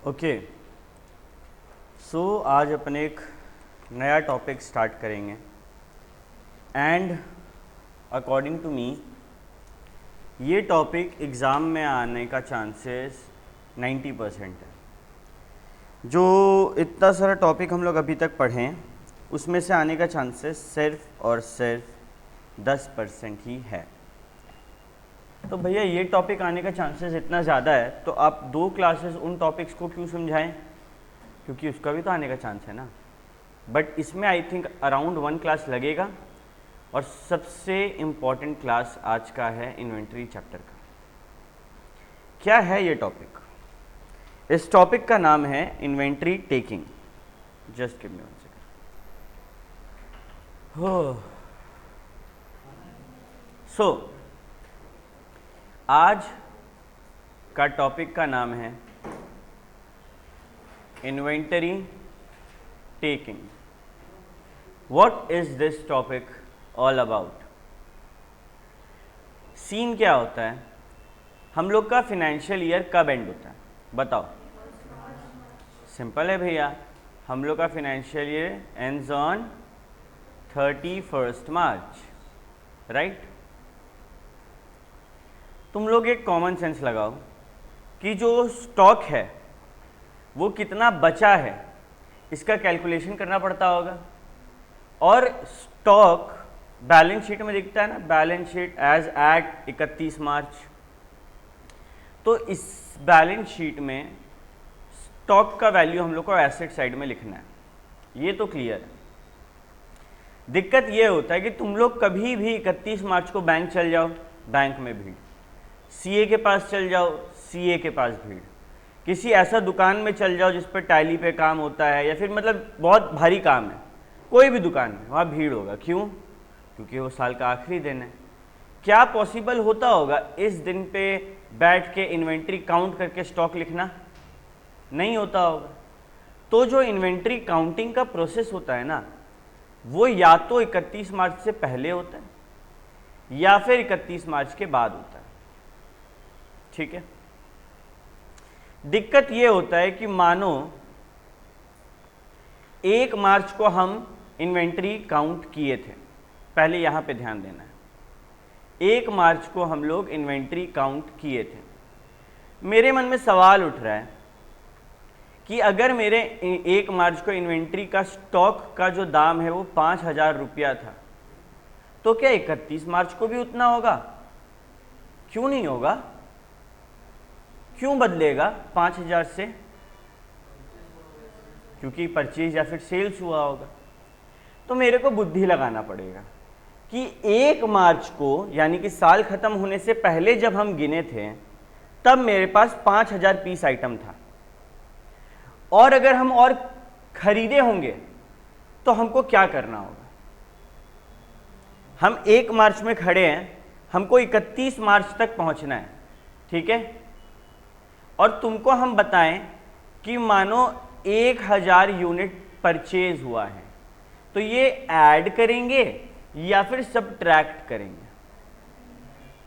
Okay, सो आज अपन एक नया टॉपिक स्टार्ट करेंगे एंड अकॉर्डिंग टू मी ये टॉपिक एग्ज़ाम में आने का चांसेस 90% है। जो इतना सारा टॉपिक हम लोग अभी तक पढ़ें उसमें से आने का चांसेस सिर्फ और सिर्फ 10% ही है। तो भैया ये टॉपिक आने का चांसेस इतना ज़्यादा है तो आप 2 क्लासेस उन टॉपिक्स को क्यों समझाएं, क्योंकि उसका भी तो आने का चांस है ना। बट इसमें आई थिंक अराउंड 1 क्लास लगेगा और सबसे इम्पॉर्टेंट क्लास आज का है इन्वेंट्री चैप्टर का। क्या है ये टॉपिक? इस टॉपिक का नाम है inventory taking. Just give me 1 second. So आज का टॉपिक का नाम है inventory taking. What is this topic all about? Scene क्या होता है, हम लोग का फाइनेंशियल ईयर कब एंड होता है बताओ? सिंपल है भैया, हम लोग का financial year ends on 31 March, right? तुम लोग एक कॉमन सेंस लगाओ कि जो स्टॉक है वो कितना बचा है इसका कैलकुलेशन करना पड़ता होगा। और स्टॉक बैलेंस शीट में दिखता है ना, बैलेंस शीट एज एट 31 मार्च। तो इस बैलेंस शीट में स्टॉक का वैल्यू हम लोग को एसेट साइड में लिखना है, ये तो क्लियर है। दिक्कत ये होता है कि तुम लोग कभी भी 31 मार्च को बैंक चल जाओ, बैंक में भीड़, सीए के पास चल जाओ, सीए के पास भीड़, किसी ऐसा दुकान में चल जाओ जिस पर टैली पे काम होता है या फिर मतलब बहुत भारी काम है, कोई भी दुकान में वहाँ भीड़ होगा। क्यों? क्योंकि वो साल का आखिरी दिन है। क्या पॉसिबल होता होगा इस दिन पे बैठ के इन्वेंट्री काउंट करके स्टॉक लिखना? नहीं होता होगा। तो जो इन्वेंट्री काउंटिंग का प्रोसेस होता है ना, वो या तो 31 मार्च से पहले होता है या फिर 31 मार्च के बाद होता है, ठीक है। दिक्कत ये होता है कि मानो 1 मार्च को हम इन्वेंट्री काउंट किए थे, पहले यहां पे ध्यान देना है। 1 मार्च को हम लोग इन्वेंट्री काउंट किए थे। मेरे मन में सवाल उठ रहा है कि अगर मेरे 1 मार्च को इन्वेंट्री का स्टॉक का जो दाम है वो 5,000 रुपया था, तो क्या 31 मार्च को भी उतना होगा? क्यों नहीं होगा? क्यों बदलेगा 5,000 से? क्योंकि परचेज या फिर सेल्स हुआ होगा। तो मेरे को बुद्धि लगाना पड़ेगा कि 1 मार्च को यानी कि साल खत्म होने से पहले जब हम गिने थे तब मेरे पास 5,000 पीस आइटम था, और अगर हम और खरीदे होंगे तो हमको क्या करना होगा? हम 1 मार्च में खड़े हैं, हमको 31 मार्च तक पहुंचना है, ठीक है। और तुमको हम बताएं कि मानो 1,000 यूनिट परचेज हुआ है, तो ये ऐड करेंगे या फिर सब्ट्रैक्ट करेंगे?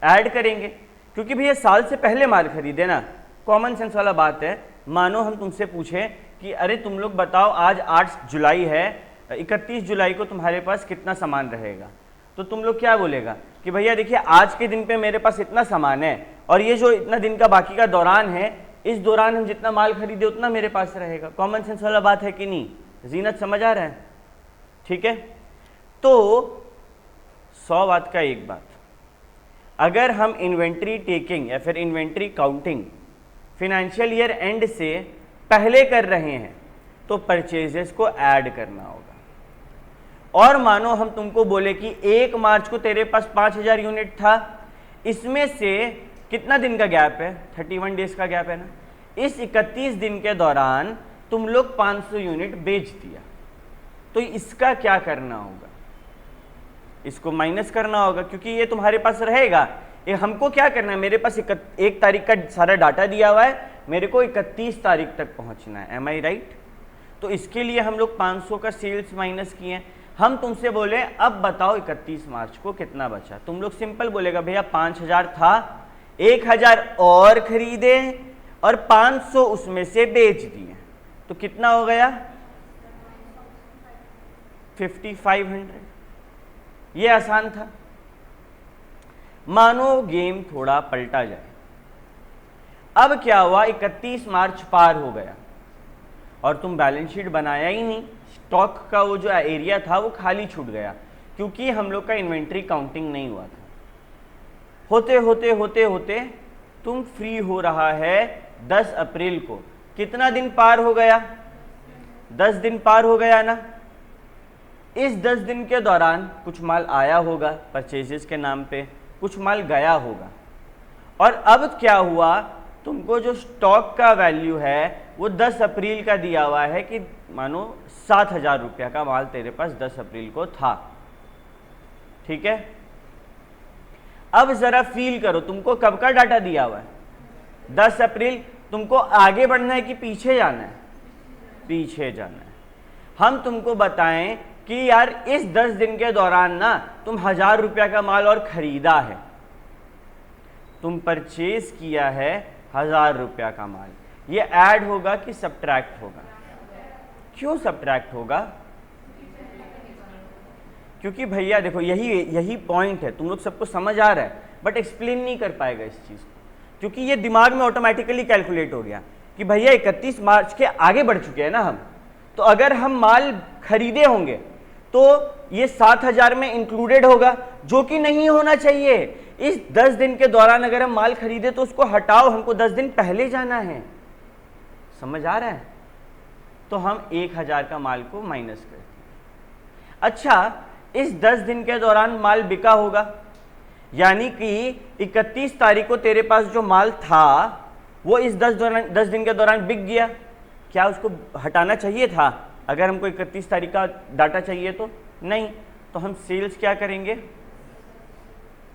ऐड करेंगे, क्योंकि भैया साल से पहले माल खरीदे ना, कॉमन सेंस वाला बात है। मानो हम तुमसे पूछें कि अरे तुम लोग बताओ आज 8 जुलाई है, 31 जुलाई को तुम्हारे पास कितना सामान रहेगा, तो तुम लोग क्या बोलेगा कि भैया देखिए आज के दिन पे मेरे पास इतना सामान है और ये जो इतना दिन का बाकी का दौरान है, इस दौरान हम जितना माल खरीदे उतना मेरे पास रहेगा। कॉमन सेंस वाला बात है कि नहीं? जीनत समझ आ रहा है? ठीक है। तो 100 बात का एक बात, अगर हम इन्वेंट्री टेकिंग या फिर inventory counting financial year and से पहले कर रहे हैं तो परचेजेस को ऐड करना होगा। और मानो हम तुमको बोले कि 1 मार्च को तेरे पास 5,000 यूनिट था, इसमें से कितना दिन का गैप है? 31 डेज का गैप है ना। इस 31 दिन के दौरान तुम लोग 500 यूनिट बेच दिया, तो इसका क्या करना होगा? इसको माइनस करना होगा, क्योंकि ये तुम्हारे पास रहेगा। ये हमको क्या करना है, मेरे पास 1 तारीख का सारा डाटा दिया हुआ है, मेरे को 31 तारीख तक पहुंचना है। एम आई राइट? तो इसके लिए हम लोग 500 का सेल्स माइनस किए। हम तुमसे बोले अब बताओ 31 मार्च को कितना बचा, तुम लोग सिंपल बोलेगा भैया 5,000 था, 1,000 और खरीदे और 500 उसमें से बेच दिए, तो कितना हो गया 5500। ये आसान था। मानो गेम थोड़ा पलटा जाए। अब क्या हुआ, 31 मार्च पार हो गया और तुम बैलेंस शीट बनाया ही नहीं। स्टॉक का वो जो एरिया था वो खाली छूट गया, क्योंकि हम लोग का इन्वेंट्री काउंटिंग नहीं हुआ था। होते होते होते होते तुम फ्री हो रहा है 10 अप्रैल को। कितना दिन पार हो गया, 10 दिन पार हो गया ना। इस 10 दिन के दौरान कुछ माल आया होगा परचेजेस के नाम पे, कुछ माल गया होगा। और अब क्या हुआ, तुमको जो स्टॉक का वैल्यू है वो 10 अप्रैल का दिया हुआ है कि मानो 7,000 रुपया का माल तेरे पास 10 अप्रैल को था। ठीक है, अब जरा फील करो, तुमको कब का डाटा दिया हुआ है 10 अप्रैल। तुमको आगे बढ़ना है कि पीछे जाना है, पीछे जाना है। हम तुमको बताएं कि यार इस 10 दिन के दौरान ना तुम 1,000 रुपया का माल और खरीदा है, तुम परचेज किया है 1,000 रुपया का माल। ये ऐड होगा कि सब्ट्रैक्ट होगा? क्यों सब्ट्रैक्ट होगा? क्योंकि भैया देखो यही पॉइंट है, तुम लोग सबको समझ आ रहा है बट एक्सप्लेन नहीं कर पाएगा इस चीज को, क्योंकि ये दिमाग में ऑटोमेटिकली कैलकुलेट हो गया कि भैया 31 मार्च के आगे बढ़ चुके हैं ना हम, तो अगर हम माल खरीदे होंगे तो ये 7,000 में इंक्लूडेड होगा, जो कि नहीं होना चाहिए। इस 10 दिन के दौरान अगर हम माल खरीदे तो उसको हटाओ, हमको 10 दिन पहले जाना है। समझ आ रहा है? तो हम 1,000 का माल को माइनस करते हैं। अच्छा, इस 10 दिन के दौरान माल बिका होगा, यानी कि 31 तारीख को तेरे पास जो माल था वो इस 10 दिन के दौरान बिक गया। क्या उसको हटाना चाहिए था? अगर हमको 31 तारीख का डाटा चाहिए तो नहीं, तो हम सेल्स क्या करेंगे,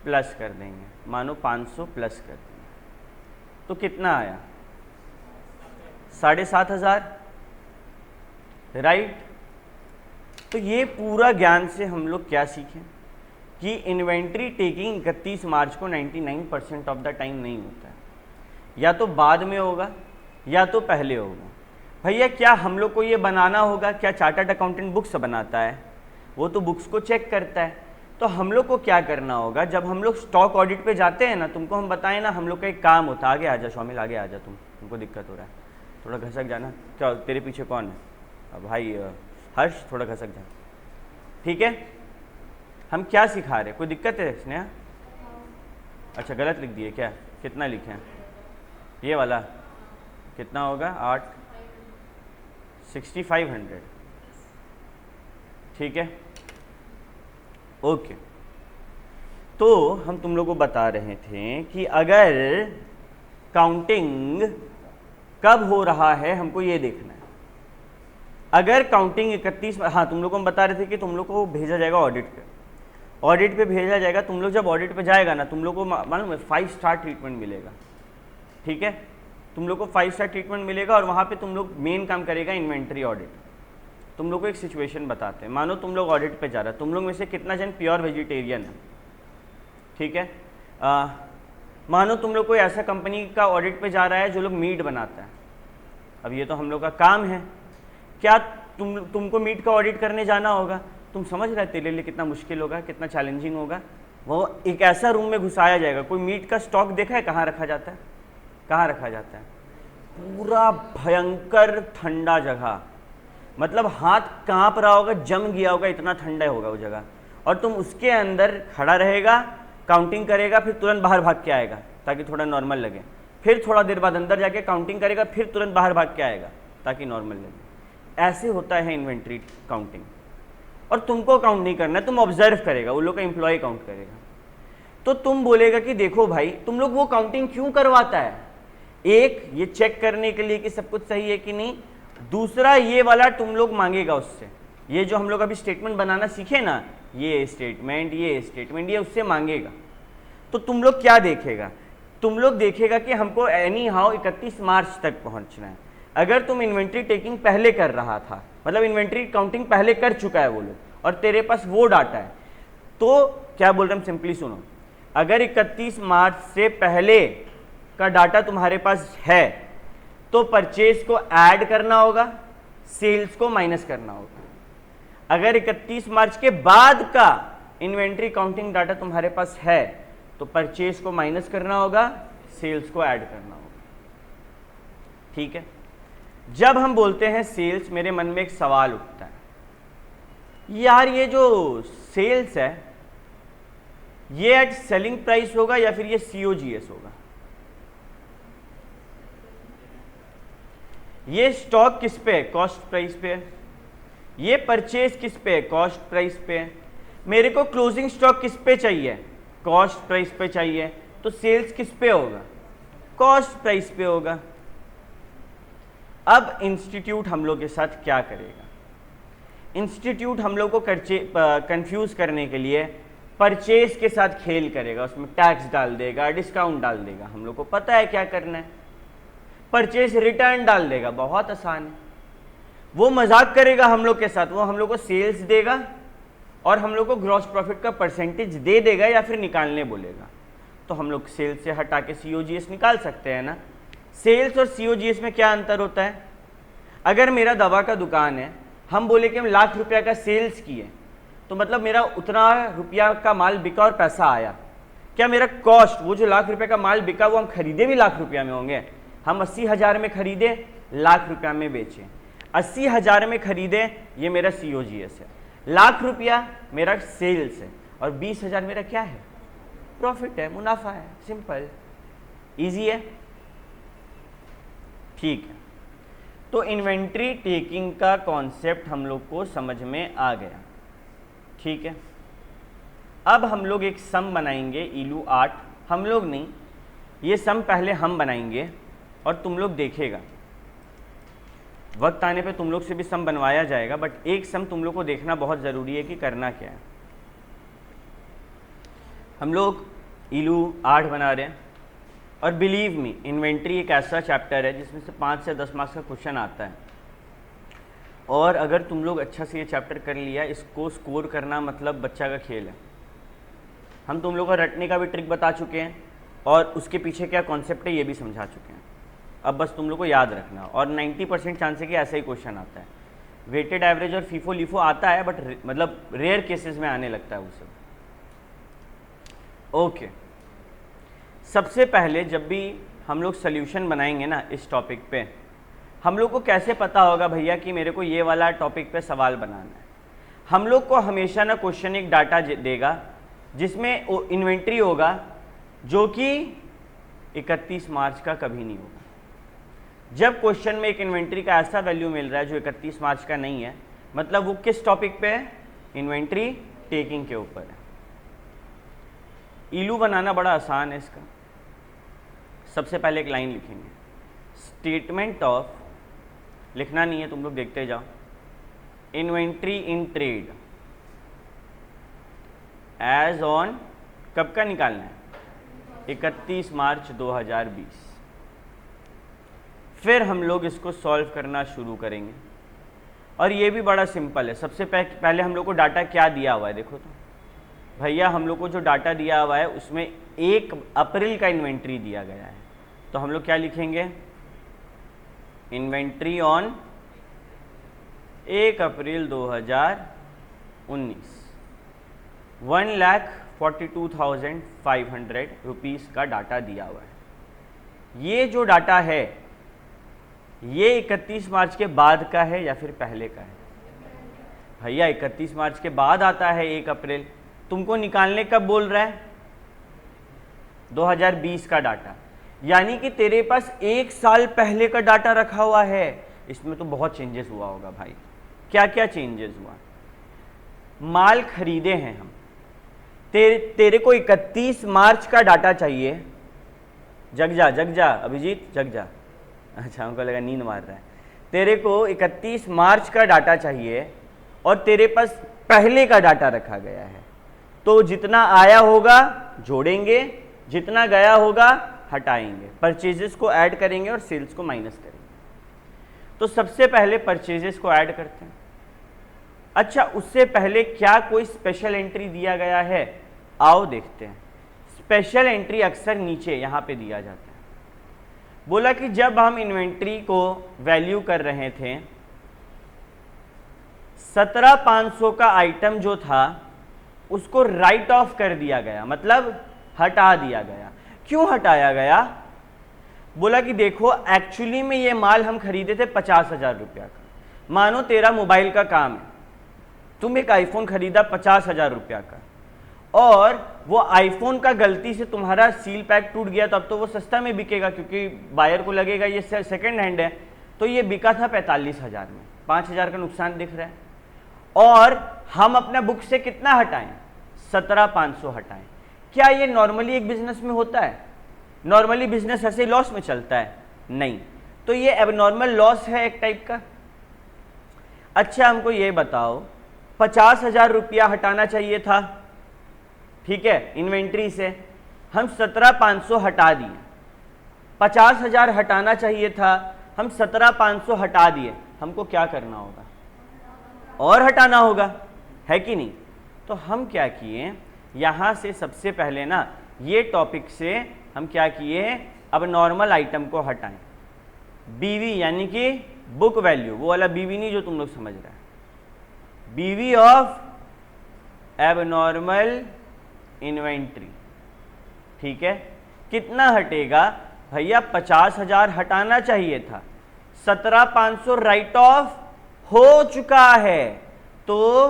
प्लस कर देंगे। मानो 500 प्लस कर देंगे तो कितना आया 7,500, राइट। तो ये पूरा ज्ञान से हम लोग क्या सीखें कि इन्वेंट्री टेकिंग 31 मार्च को 99% ऑफ द टाइम नहीं होता है, या तो बाद में होगा या तो पहले होगा। भैया क्या हम लोग को ये बनाना होगा? क्या चार्टर्ड अकाउंटेंट बुक्स बनाता है? वो तो बुक्स को चेक करता है। तो हम लोग को क्या करना होगा, जब हम लोग स्टॉक ऑडिट पे जाते हैं ना, तुमको हम बताएं ना, हम लोग का एक काम होता है, आगे आजा शौमिल, आगे आजा, तुमको दिक्कत हो रहा है, थोड़ा घसक जाना। क्या तेरे पीछे कौन है? भाई हर्ष, थोड़ा घसक जा, ठीक है। हम क्या सिखा रहे, कोई दिक्कत है स्नेहा? अच्छा गलत लिख दिए क्या? कितना लिखे हैं? ये वाला कितना होगा? 6,500, ठीक है, ओके। तो हम तुम लोगों को बता रहे थे कि अगर काउंटिंग कब हो रहा है हमको ये देखना है। अगर काउंटिंग 31, हाँ तुम लोग को हम बता रहे थे कि तुम लोग को भेजा जाएगा ऑडिट पे, ऑडिट पे भेजा जाएगा। तुम लोग जब ऑडिट पे जाएगा ना, तुम लोग को मालूम है 5 स्टार ट्रीटमेंट मिलेगा, ठीक है। तुम लोग को 5 स्टार ट्रीटमेंट मिलेगा और वहाँ पे तुम लोग मेन काम करेगा इन्वेंट्री ऑडिट। तुम लोग को एक सिचुएशन बताते हैं, मानो तुम लोग ऑडिट पे जा रहा है, तुम लोग में से कितना जन प्योर वेजिटेरियन है, ठीक है। मानो तुम लोग कोई ऐसा कंपनी का ऑडिट पे जा रहा है जो लोग मीट बनाता है। अब ये तो हम लोग का काम है, क्या तुमको मीट का ऑडिट करने जाना होगा? तुम समझ रहे तेरे लिए कितना मुश्किल होगा, कितना चैलेंजिंग होगा। वो एक ऐसा रूम में घुसाया जाएगा, कोई मीट का स्टॉक देखा है कहाँ रखा जाता है? कहाँ रखा जाता है? पूरा भयंकर ठंडा जगह, मतलब हाथ कांप रहा होगा, जम गया होगा, इतना ठंडा होगा वो जगह। और तुम उसके अंदर खड़ा रहेगा, काउंटिंग करेगा, फिर तुरंत बाहर भाग के आएगा ताकि थोड़ा नॉर्मल लगे, फिर थोड़ा देर बाद अंदर जाके काउंटिंग करेगा, फिर तुरंत बाहर भाग के आएगा ताकि नॉर्मल लगे। ऐसे होता है इन्वेंट्री काउंटिंग। और तुमको काउंट नहीं करना है, तुम ऑब्जर्व करेगा, वो लोग का एम्प्लॉय काउंट करेगा। तो तुम बोलेगा कि देखो भाई तुम लोग वो काउंटिंग क्यों करवाता है? एक ये चेक करने के लिए कि सब कुछ सही है कि नहीं, दूसरा ये वाला तुम लोग मांगेगा उससे, ये जो हम लोग अभी स्टेटमेंट बनाना सीखे ना, ये स्टेटमेंट ये उससे मांगेगा। तो तुम लोग क्या देखेगा? तुम लोग देखेगा कि हमको एनी हाउ 31 मार्च तक पहुंचना है। अगर तुम इन्वेंट्री टेकिंग पहले कर रहा था, मतलब इन्वेंट्री काउंटिंग पहले कर चुका है वो लोग, और तेरे पास वो डाटा है, तो क्या बोल रहे हैं, सिंपली सुनो। अगर 31 मार्च से पहले का डाटा तुम्हारे पास है तो परचेज को ऐड करना होगा, सेल्स को माइनस करना होगा। अगर 31 मार्च के बाद का इन्वेंट्री काउंटिंग डाटा तुम्हारे पास है तो परचेज को माइनस करना होगा, सेल्स को ऐड करना होगा। ठीक है। जब हम बोलते हैं सेल्स, मेरे मन में एक सवाल उठता है, यार ये जो सेल्स है ये एट सेलिंग प्राइस होगा या फिर ये COGS होगा? ये स्टॉक किस पे है? कॉस्ट प्राइस पे है। ये परचेज किस पे है? कॉस्ट प्राइस पे है। मेरे को क्लोजिंग स्टॉक किस पे चाहिए? कॉस्ट प्राइस पे चाहिए। तो सेल्स किस पे होगा? कॉस्ट प्राइस पे होगा। अब इंस्टीट्यूट हम लोग के साथ क्या करेगा? इंस्टीट्यूट हम लोग को कंफ्यूज करने के लिए परचेज के साथ खेल करेगा, उसमें टैक्स डाल देगा, डिस्काउंट डाल देगा। हम लोग को पता है क्या करना है। परचेज रिटर्न डाल देगा, बहुत आसान है। वो मजाक करेगा हम लोग के साथ, वो हम लोग को सेल्स देगा और हम लोग को ग्रॉस प्रॉफिट का परसेंटेज दे देगा या फिर निकालने बोलेगा। तो हम लोग सेल्स से हटा के COGS निकाल सकते हैं ना। सेल्स और COGS में क्या अंतर होता है? अगर मेरा दवा का दुकान है, हम बोले कि हम ₹1,00,000 का सेल्स किए, तो मतलब मेरा उतना रुपया का माल बिका और पैसा आया। क्या मेरा कॉस्ट, वो जो ₹1,00,000 का माल बिका वो हम खरीदे भी ₹1,00,000 में होंगे? हम 80,000 में खरीदे, ₹1,00,000 में बेचे। 80,000 में खरीदे, ये मेरा COGS है। ₹1,00,000 मेरा सेल्स है और 20,000 मेरा क्या है? प्रॉफिट है, मुनाफा है। सिंपल, इजी है। ठीक है। तो इन्वेंट्री टेकिंग का कॉन्सेप्ट हम लोग को समझ में आ गया। ठीक है। अब हम लोग एक सम बनाएंगे इलू 8। हम लोग नहीं, ये सम पहले हम बनाएंगे और तुम लोग देखेगा। वक्त आने पे तुम लोग से भी सम बनवाया जाएगा, बट एक सम तुम लोग को देखना बहुत ज़रूरी है कि करना क्या है। हम लोग इलू 8 बना रहे हैं और बिलीव मी, इन्वेंट्री एक ऐसा चैप्टर है जिसमें से 5 से 10 मार्क्स का क्वेश्चन आता है। और अगर तुम लोग अच्छा से ये चैप्टर कर लिया, इसको स्कोर करना मतलब बच्चा का खेल है। हम तुम लोग को रटने का भी ट्रिक बता चुके हैं और उसके पीछे क्या कॉन्सेप्ट है ये भी समझा चुके हैं। अब बस तुम लोग को याद रखना। और 90% चांस है कि ऐसा ही क्वेश्चन आता है। वेटेड एवरेज और फीफो लीफो आता है, बट मतलब रेयर केसेस में आने लगता है वो सब। ओके। सबसे पहले जब भी हम लोग सोल्यूशन बनाएंगे ना इस टॉपिक पे, हम लोग को कैसे पता होगा भैया कि मेरे को ये वाला टॉपिक पे सवाल बनाना है? हम लोग को हमेशा ना क्वेश्चन एक डाटा देगा जिसमें इन्वेंट्री होगा जो कि 31 मार्च का कभी नहीं होगा। जब क्वेश्चन में एक इन्वेंट्री का ऐसा वैल्यू मिल रहा है जो 31 मार्च का नहीं है, मतलब वो किस टॉपिक पे है? इन्वेंट्री टेकिंग के ऊपर है। इलू बनाना बड़ा आसान है इसका। सबसे पहले एक लाइन लिखेंगे, स्टेटमेंट ऑफ, लिखना नहीं है तुम लोग देखते जाओ, inventory in trade as on, कब का निकालना है? 31 मार्च 2020। फिर हम लोग इसको सॉल्व करना शुरू करेंगे और ये भी बड़ा सिंपल है। सबसे पहले हम लोग को डाटा क्या दिया हुआ है देखो तो भैया, हम लोग को जो डाटा दिया हुआ है उसमें 1 अप्रैल का इन्वेंट्री दिया गया है। तो हम लोग क्या लिखेंगे? इन्वेंट्री ऑन 1 अप्रैल 2019 1,42,500 रुपीज़ का डाटा दिया हुआ है। ये जो डाटा है ये 31 मार्च के बाद का है या फिर पहले का है? भैया 31 मार्च के बाद आता है 1 अप्रैल। तुमको निकालने कब बोल रहा है? 2020 का डाटा, यानी कि तेरे पास 1 साल पहले का डाटा रखा हुआ है। इसमें तो बहुत चेंजेस हुआ होगा भाई। क्या क्या चेंजेस हुआ? माल खरीदे हैं हम, तेरे को 31 मार्च का डाटा चाहिए। जग जा अभिजीत, जग जा। अच्छा, हमको लगा नींद मार रहा है। तेरे को 31 मार्च का डाटा चाहिए और तेरे पास पहले का डाटा रखा गया है। तो जितना आया होगा जोड़ेंगे, जितना गया होगा हटाएंगे, परचेजेस को ऐड करेंगे और सेल्स को माइनस करेंगे। तो सबसे पहले परचेजेस को ऐड करते हैं। अच्छा, उससे पहले क्या कोई स्पेशल एंट्री दिया गया है? आओ देखते हैं। स्पेशल एंट्री अक्सर नीचे यहाँ पे दिया जाता है। बोला कि जब हम इन्वेंट्री को वैल्यू कर रहे थे 17,500 का आइटम जो था उसको राइट ऑफ कर दिया गया, मतलब हटा दिया गया। क्यों हटाया गया? बोला कि देखो एक्चुअली में ये माल हम खरीदे थे 50,000 रुपया का। मानो तेरा मोबाइल का काम है, तुम एक आईफोन खरीदा 50,000 रुपया का, और वो आईफोन का गलती से तुम्हारा सील पैक टूट गया, तो अब तो वो सस्ता में बिकेगा क्योंकि बायर को लगेगा ये सेकंड हैंड है। तो ये बिका था 45,000 में, 5,000 का नुकसान दिख रहा है। और हम अपना बुक से कितना हटाएं? 17,500 हटाएं। क्या ये नॉर्मली एक बिजनेस में होता है? नॉर्मली बिजनेस ऐसे लॉस में चलता है? नहीं। तो ये एबनॉर्मल लॉस है एक टाइप का। अच्छा हमको ये बताओ, 50,000 रुपया हटाना चाहिए था, ठीक है, इन्वेंट्री से। हम 17,500 हटा दिए। 50,000 हटाना चाहिए था, हम 17,500 हटा दिए। हमको क्या करना होगा? और हटाना होगा, है कि नहीं? तो हम क्या किए, यहां से सबसे पहले ना ये टॉपिक से हम क्या किए, अब नॉर्मल आइटम को हटाएं। बीवी यानी कि बुक वैल्यू, वो वाला बीवी नहीं जो तुम लोग समझ रहे हैं, बीवी ऑफ एबनॉर्मल इन्वेंट्री, ठीक है। कितना हटेगा भैया? 50,000 हटाना चाहिए था, 17,500 राइट ऑफ हो चुका है, तो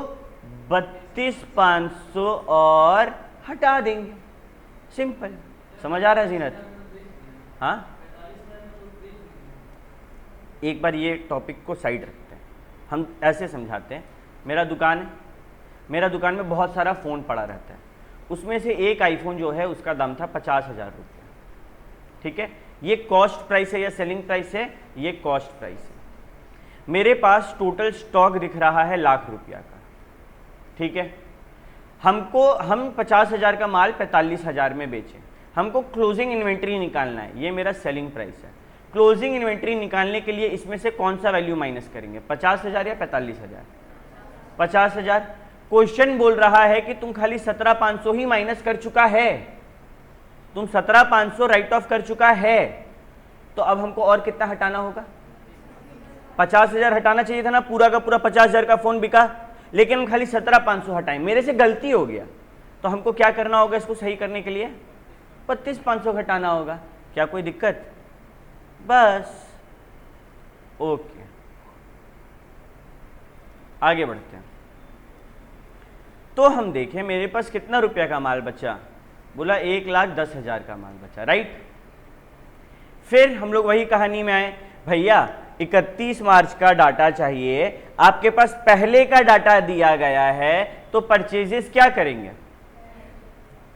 32,500 और हटा देंगे। सिंपल, समझ आ रहा है जीनत? हाँ, एक बार ये टॉपिक को साइड रखते हैं, हम ऐसे समझाते हैं। मेरा दुकान है, मेरा दुकान में बहुत सारा फ़ोन पड़ा रहता है, उसमें से एक आईफोन जो है उसका दाम था 50,000 रुपया, ठीक है। ये कॉस्ट प्राइस है या सेलिंग प्राइस है? ये कॉस्ट प्राइस है। मेरे पास टोटल स्टॉक दिख रहा है लाख रुपया का, ठीक है। हम 50,000 का माल 45,000 में बेचे, हमको क्लोजिंग इन्वेंट्री निकालना है, ये मेरा सेलिंग प्राइस है। क्लोजिंग इन्वेंट्री निकालने के लिए इसमें से कौन सा वैल्यू माइनस करेंगे, 50,000 या 45,000? 50,000। क्वेश्चन बोल रहा है कि तुम खाली 17,500 ही माइनस कर चुका है, तुम 17,500 राइट ऑफ कर चुका है, तो अब हमको और कितना हटाना होगा? 50,000 हटाना चाहिए था ना, पूरा का पूरा 50,000 का फोन बिका, लेकिन हम खाली 17,500 हटाएं। मेरे से गलती हो गया, तो हमको क्या करना होगा इसको सही करने के लिए? 32,500 घटाना होगा। क्या कोई दिक्कत? बस, ओके, आगे बढ़ते हैं। तो हम देखें मेरे पास कितना रुपया का माल बचा, बोला 1,10,000 का माल बचा, राइट। फिर हम लोग वही कहानी में आए, भैया 31 मार्च का डाटा चाहिए, आपके पास पहले का डाटा दिया गया है, तो परचेजेस क्या करेंगे?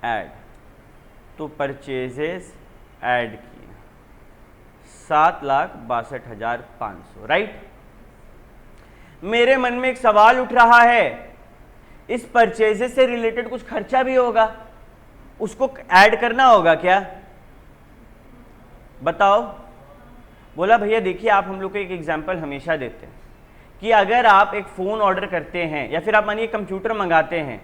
ऐड। तो परचेजेस ऐड किए 7,62,500, राइट। मेरे मन में एक सवाल उठ रहा है, इस परचेजेस से रिलेटेड कुछ खर्चा भी होगा, उसको ऐड करना होगा क्या? बताओ। बोला भैया देखिए, आप हम लोग को एक एग्जांपल हमेशा देते हैं कि अगर आप एक फ़ोन ऑर्डर करते हैं या फिर आप मानिए कंप्यूटर मंगाते हैं,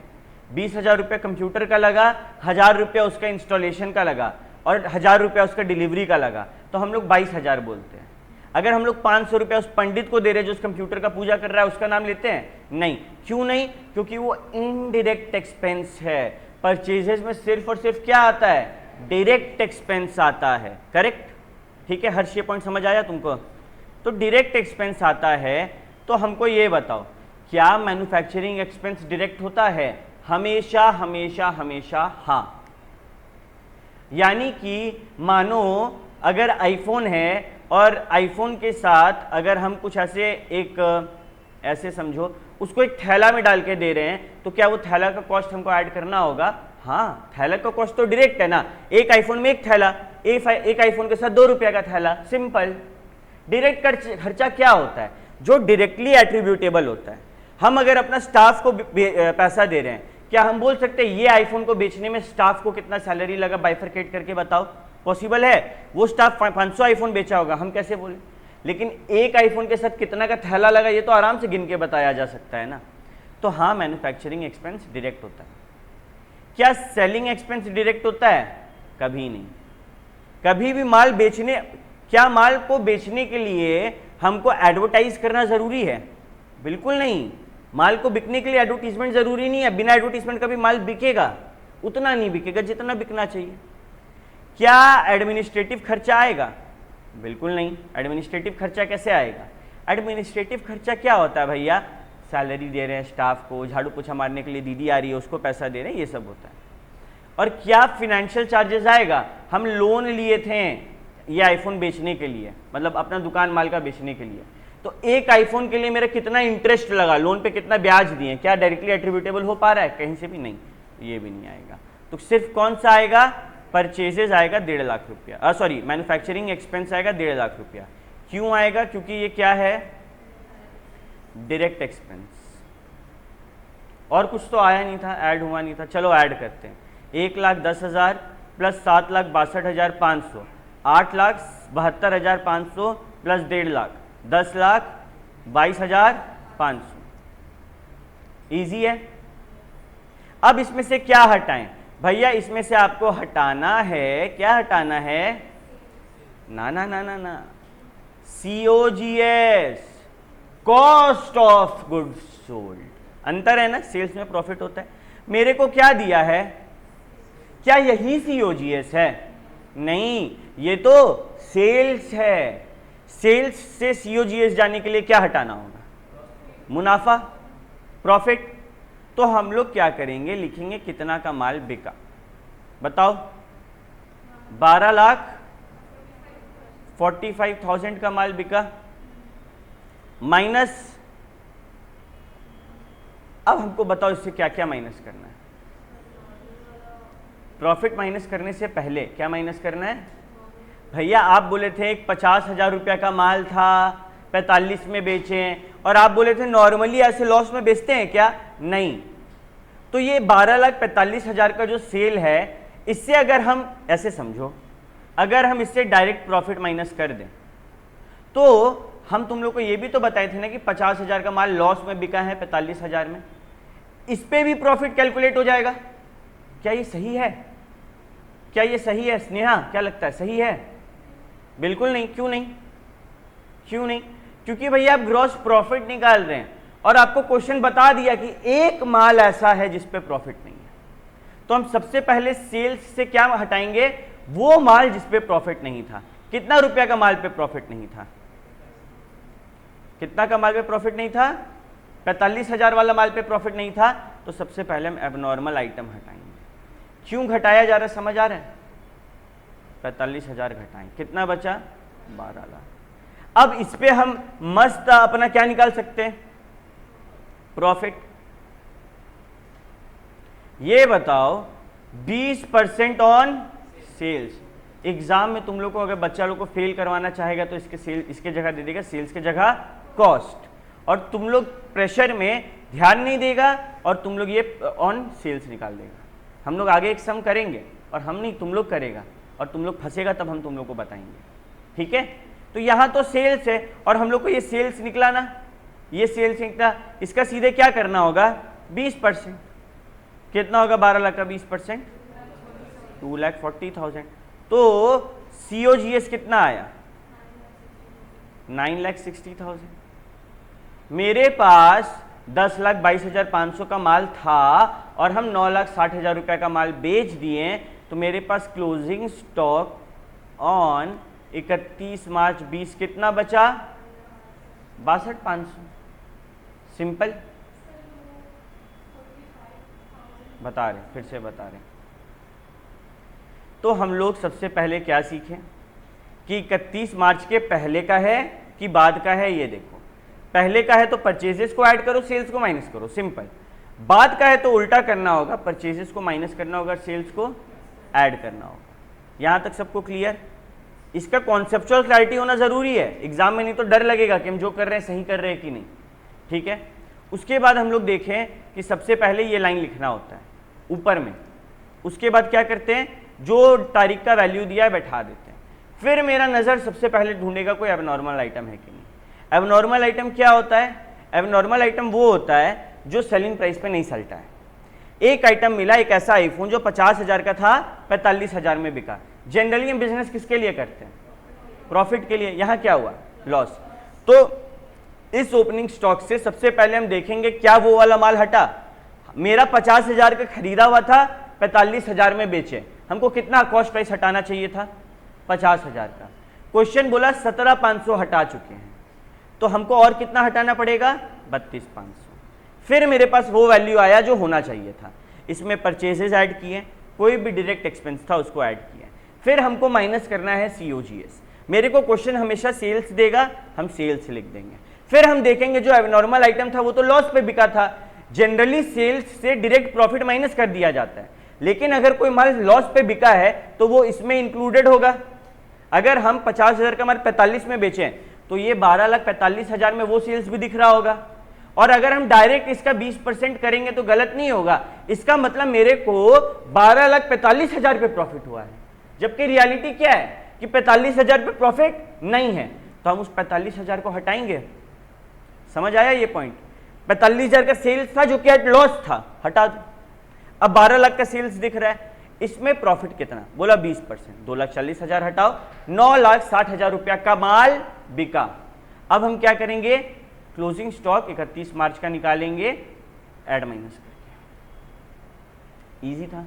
20,000 रुपया कंप्यूटर का लगा, 1,000 रुपया उसका इंस्टॉलेशन का लगा और 1,000 रुपया उसका डिलीवरी का लगा, तो हम लोग 22,000 बोलते हैं। अगर हम लोग 500 रुपया उस पंडित को दे रहे हैं जो उस कंप्यूटर का पूजा कर रहा है, उसका नाम लेते हैं? नहीं। क्यों नहीं? क्योंकि वो इनडायरेक्ट एक्सपेंस है। परचेजेस में सिर्फ और सिर्फ क्या आता है? डायरेक्ट एक्सपेंस आता है, करेक्ट, ठीक है। हर ये पॉइंट समझ आया तुमको? तो डायरेक्ट एक्सपेंस आता है। तो हमको ये बताओ, क्या मैन्युफैक्चरिंग एक्सपेंस डायरेक्ट होता है? हमेशा हमेशा हमेशा हाँ। यानी कि मानो अगर आईफोन है और आईफोन के साथ अगर हम कुछ ऐसे समझो उसको एक थैला में डाल के दे रहे हैं, तो क्या वो थैला का कॉस्ट हमको ऐड करना होगा? हाँ, थैला का कॉस्ट तो डायरेक्ट है ना। एक आईफोन में एक थैला, एक आईफोन के साथ 2 रुपया का थैला, सिंपल। डायरेक्ट खर्चा क्या होता है? जो डायरेक्टली एट्रीब्यूटेबल होता है। हम अगर अपना स्टाफ को पैसा दे रहे हैं, क्या हम बोल सकते हैं ये आईफोन को बेचने में स्टाफ को कितना सैलरी लगा, बाइफरकेट करके बताओ? पॉसिबल है? वो स्टाफ 500 आईफोन बेचा होगा, हम कैसे बोले? लेकिन एक आईफोन के साथ कितना का थैला लगा ये तो आराम से गिन के बताया जा सकता है ना। तो हाँ, मैन्युफैक्चरिंग एक्सपेंस डायरेक्ट होता है। क्या सेलिंग एक्सपेंस डायरेक्ट होता है? कभी नहीं। कभी भी माल बेचने, क्या माल को बेचने के लिए हमको एडवर्टाइज करना जरूरी है? बिल्कुल नहीं। माल को बिकने के लिए एडवर्टीजमेंट जरूरी नहीं है। बिना एडवर्टीजमेंट का भी माल बिकेगा, उतना नहीं बिकेगा जितना बिकना चाहिए। क्या एडमिनिस्ट्रेटिव खर्चा आएगा? बिल्कुल नहीं। एडमिनिस्ट्रेटिव खर्चा कैसे आएगा? एडमिनिस्ट्रेटिव खर्चा क्या होता है भैया? सैलरी दे रहे हैं स्टाफ को, झाड़ू पोछा मारने के लिए दीदी आ रही है उसको पैसा दे रहे हैं, ये सब होता है। और क्या फाइनेंशियल चार्जेस आएगा? हम लोन लिए थे ये आईफोन बेचने के लिए, मतलब अपना दुकान माल का बेचने के लिए, तो एक आईफोन के लिए मेरा कितना इंटरेस्ट लगा, लोन पे कितना ब्याज दिए, क्या डायरेक्टली एट्रीब्यूटेबल हो पा रहा है? कहीं से भी नहीं, ये भी नहीं आएगा। तो सिर्फ कौन सा आएगा? परचेजेज आएगा 1.5 लाख रुपया, सॉरी मैन्युफैक्चरिंग एक्सपेंस आएगा 1.5 लाख रुपया। क्यों आएगा? क्योंकि ये क्या है? Direct expense. और कुछ तो आया नहीं था, ऐड हुआ नहीं था। चलो ऐड करते हैं। 1,10,000 प्लस 7,62,500, 8,72,500 प्लस 1.5 लाख, 10,22,500। ईजी है। अब इसमें से क्या हटाएं भैया? इसमें से आपको हटाना है, क्या हटाना है? ना ना ना ना ना, COGS, cost of goods sold. अंतर है ना, सेल्स में प्रॉफिट होता है। मेरे को क्या दिया है? क्या यही COGS है? नहीं, ये तो सेल्स है। सेल्स से COGS जाने के लिए क्या हटाना होगा? मुनाफा, प्रॉफिट। तो हम लोग क्या करेंगे? लिखेंगे कितना का माल बिका, बताओ। 12,45,000 का माल बिका, माइनस, अब हमको बताओ इससे क्या क्या माइनस करना है? प्रॉफिट माइनस करने से पहले क्या माइनस करना है? भैया आप बोले थे एक 50,000 रुपया का माल था, 45 में बेचें, और आप बोले थे नॉर्मली ऐसे लॉस में बेचते हैं क्या? नहीं। तो ये 12,45,000 का जो सेल है, इससे अगर हम ऐसे समझो, अगर हम इससे डायरेक्ट प्रॉफिट माइनस कर दें, तो हम तुम लोग को ये भी तो बताए थे ना कि 50,000 का माल लॉस में बिका है 45,000 में, इस पे भी प्रॉफिट कैलकुलेट हो जाएगा। क्या ये सही है? क्या ये सही है स्नेहा? क्या लगता है सही है? बिल्कुल नहीं। क्यों नहीं? क्यों नहीं? क्योंकि भैया आप ग्रॉस प्रॉफिट निकाल रहे हैं और आपको क्वेश्चन बता दिया कि एक माल ऐसा है जिस पे प्रॉफिट नहीं है, तो हम सबसे पहले सेल्स से क्या हटाएंगे? वो माल जिस पे प्रॉफिट नहीं था। कितना रुपया का माल पे प्रॉफिट नहीं था? कितना का माल पे प्रॉफिट नहीं था? 45,000 वाला माल पे प्रॉफिट नहीं था। तो सबसे पहले हम एबनॉर्मल आइटम हटाएंगे। क्यों घटाया जा रहा है, समझ आ रहा है? 45,000 घटाएं, कितना बचा? 12 लाख। अब इस पे हम मस्त अपना क्या निकाल सकते हैं? प्रॉफिट। ये बताओ 20% ऑन सेल्स। एग्जाम में तुम लोग को अगर बच्चा लोग को फेल करवाना चाहेगा तो इसके जगह दे देगा सेल्स के जगह कॉस्ट, और तुम लोग प्रेशर में ध्यान नहीं देगा और तुम लोग ये ऑन सेल्स निकाल देगा। हम लोग आगे एक सम करेंगे और हम नहीं, तुम लोग करेगा, और तुम लोग फंसेगा तब हम तुम लोग को बताएंगे। ठीक है? तो यहाँ तो सेल्स है और हम लोग को ये सेल्स निकला ना, ये सेल्स निकला, इसका सीधे क्या करना होगा? 20%। कितना होगा 12 लाख का 20%? 2,40,000। तो COGS कितना आया? 9,60,000। मेरे पास 10,22,500 का माल था और हम 9,60,000 रुपये का माल बेच दिए, तो मेरे पास क्लोजिंग स्टॉक ऑन 31 मार्च 20 कितना बचा? 62,500। सिंपल। बता रहे, फिर से बता रहे। तो हम लोग सबसे पहले क्या सीखें कि 31 मार्च के पहले का है कि बाद का है? ये देखो, पहले का है तो परचेजेस को ऐड करो, सेल्स को माइनस करो, सिंपल। बाद का है तो उल्टा करना होगा, परचेजेस को माइनस करना होगा, सेल्स को ऐड करना होगा। यहां तक सबको क्लियर? इसका कॉन्सेप्चुअल क्लैरिटी होना जरूरी है एग्जाम में, नहीं तो डर लगेगा कि हम जो कर रहे हैं सही कर रहे हैं कि नहीं। ठीक है? उसके बाद हम लोग देखें कि सबसे पहले ये लाइन लिखना होता है ऊपर में, उसके बाद क्या करते हैं? जो तारीख का वैल्यू दिया है बैठा देते हैं। फिर मेरा नज़र सबसे पहले ढूंढेगा कोई एबनॉर्मल आइटम है कि नहीं। एबनॉर्मल आइटम क्या होता है? एबनॉर्मल आइटम वो होता है जो सेलिंग प्राइस पे नहीं चलता है। एक आइटम मिला, एक ऐसा आईफोन जो 50,000 का था, 45,000 में बिका। जनरली हम बिजनेस किसके लिए करते हैं? प्रॉफिट के लिए, यहाँ क्या हुआ, लॉस। तो इस ओपनिंग स्टॉक से सबसे पहले हम देखेंगे क्या वो वाला माल हटा। मेरा 50,000 का खरीदा हुआ था, 45,000 में बेचे, हमको कितना कॉस्ट प्राइस हटाना चाहिए था, 50,000 का। क्वेश्चन बोला 17,500 हटा चुके हैं, तो हमको और कितना हटाना पड़ेगा, 32,500। फिर मेरे पास वो वैल्यू आया जो होना चाहिए था, इसमें परचेजेस ऐड किए, कोई भी डायरेक्ट एक्सपेंस था उसको ऐड किया, फिर हमको माइनस करना है COGS। मेरे को क्वेश्चन हमेशा सेल्स देगा, हम सेल्स लिख देंगे। फिर हम देखेंगे जो एबनॉर्मल आइटम था वो तो लॉस पे बिका था, जनरली सेल्स से डायरेक्ट प्रॉफिट माइनस कर दिया जाता है, लेकिन अगर कोई माल लॉस पे बिका है तो वो इसमें इंक्लूडेड होगा। अगर हम 50,000 का माल 45 में बेचें तो ये 12,45,000 में वो सेल्स भी दिख रहा होगा। और अगर हम डायरेक्ट इसका 20% करेंगे तो गलत नहीं होगा, इसका मतलब मेरे को 12,45,000 पे प्रॉफिट हुआ है, जबकि रियलिटी क्या है कि 45,000 पे प्रॉफिट नहीं है, तो हम उस 45,000 को हटाएंगे। समझ आया ये पॉइंट। 45,000 का सेल्स था जो कि एट लॉस था, हटा दो। अब 12 लाख का सेल्स दिख रहा है, इसमें प्रॉफिट कितना, बोला 20%, 2,40,000 हटाओ, 9,60,000 रुपया का माल बिका। अब हम क्या करेंगे, क्लोजिंग स्टॉक 31 मार्च का निकालेंगे ऐड माइनस करके। इजी था,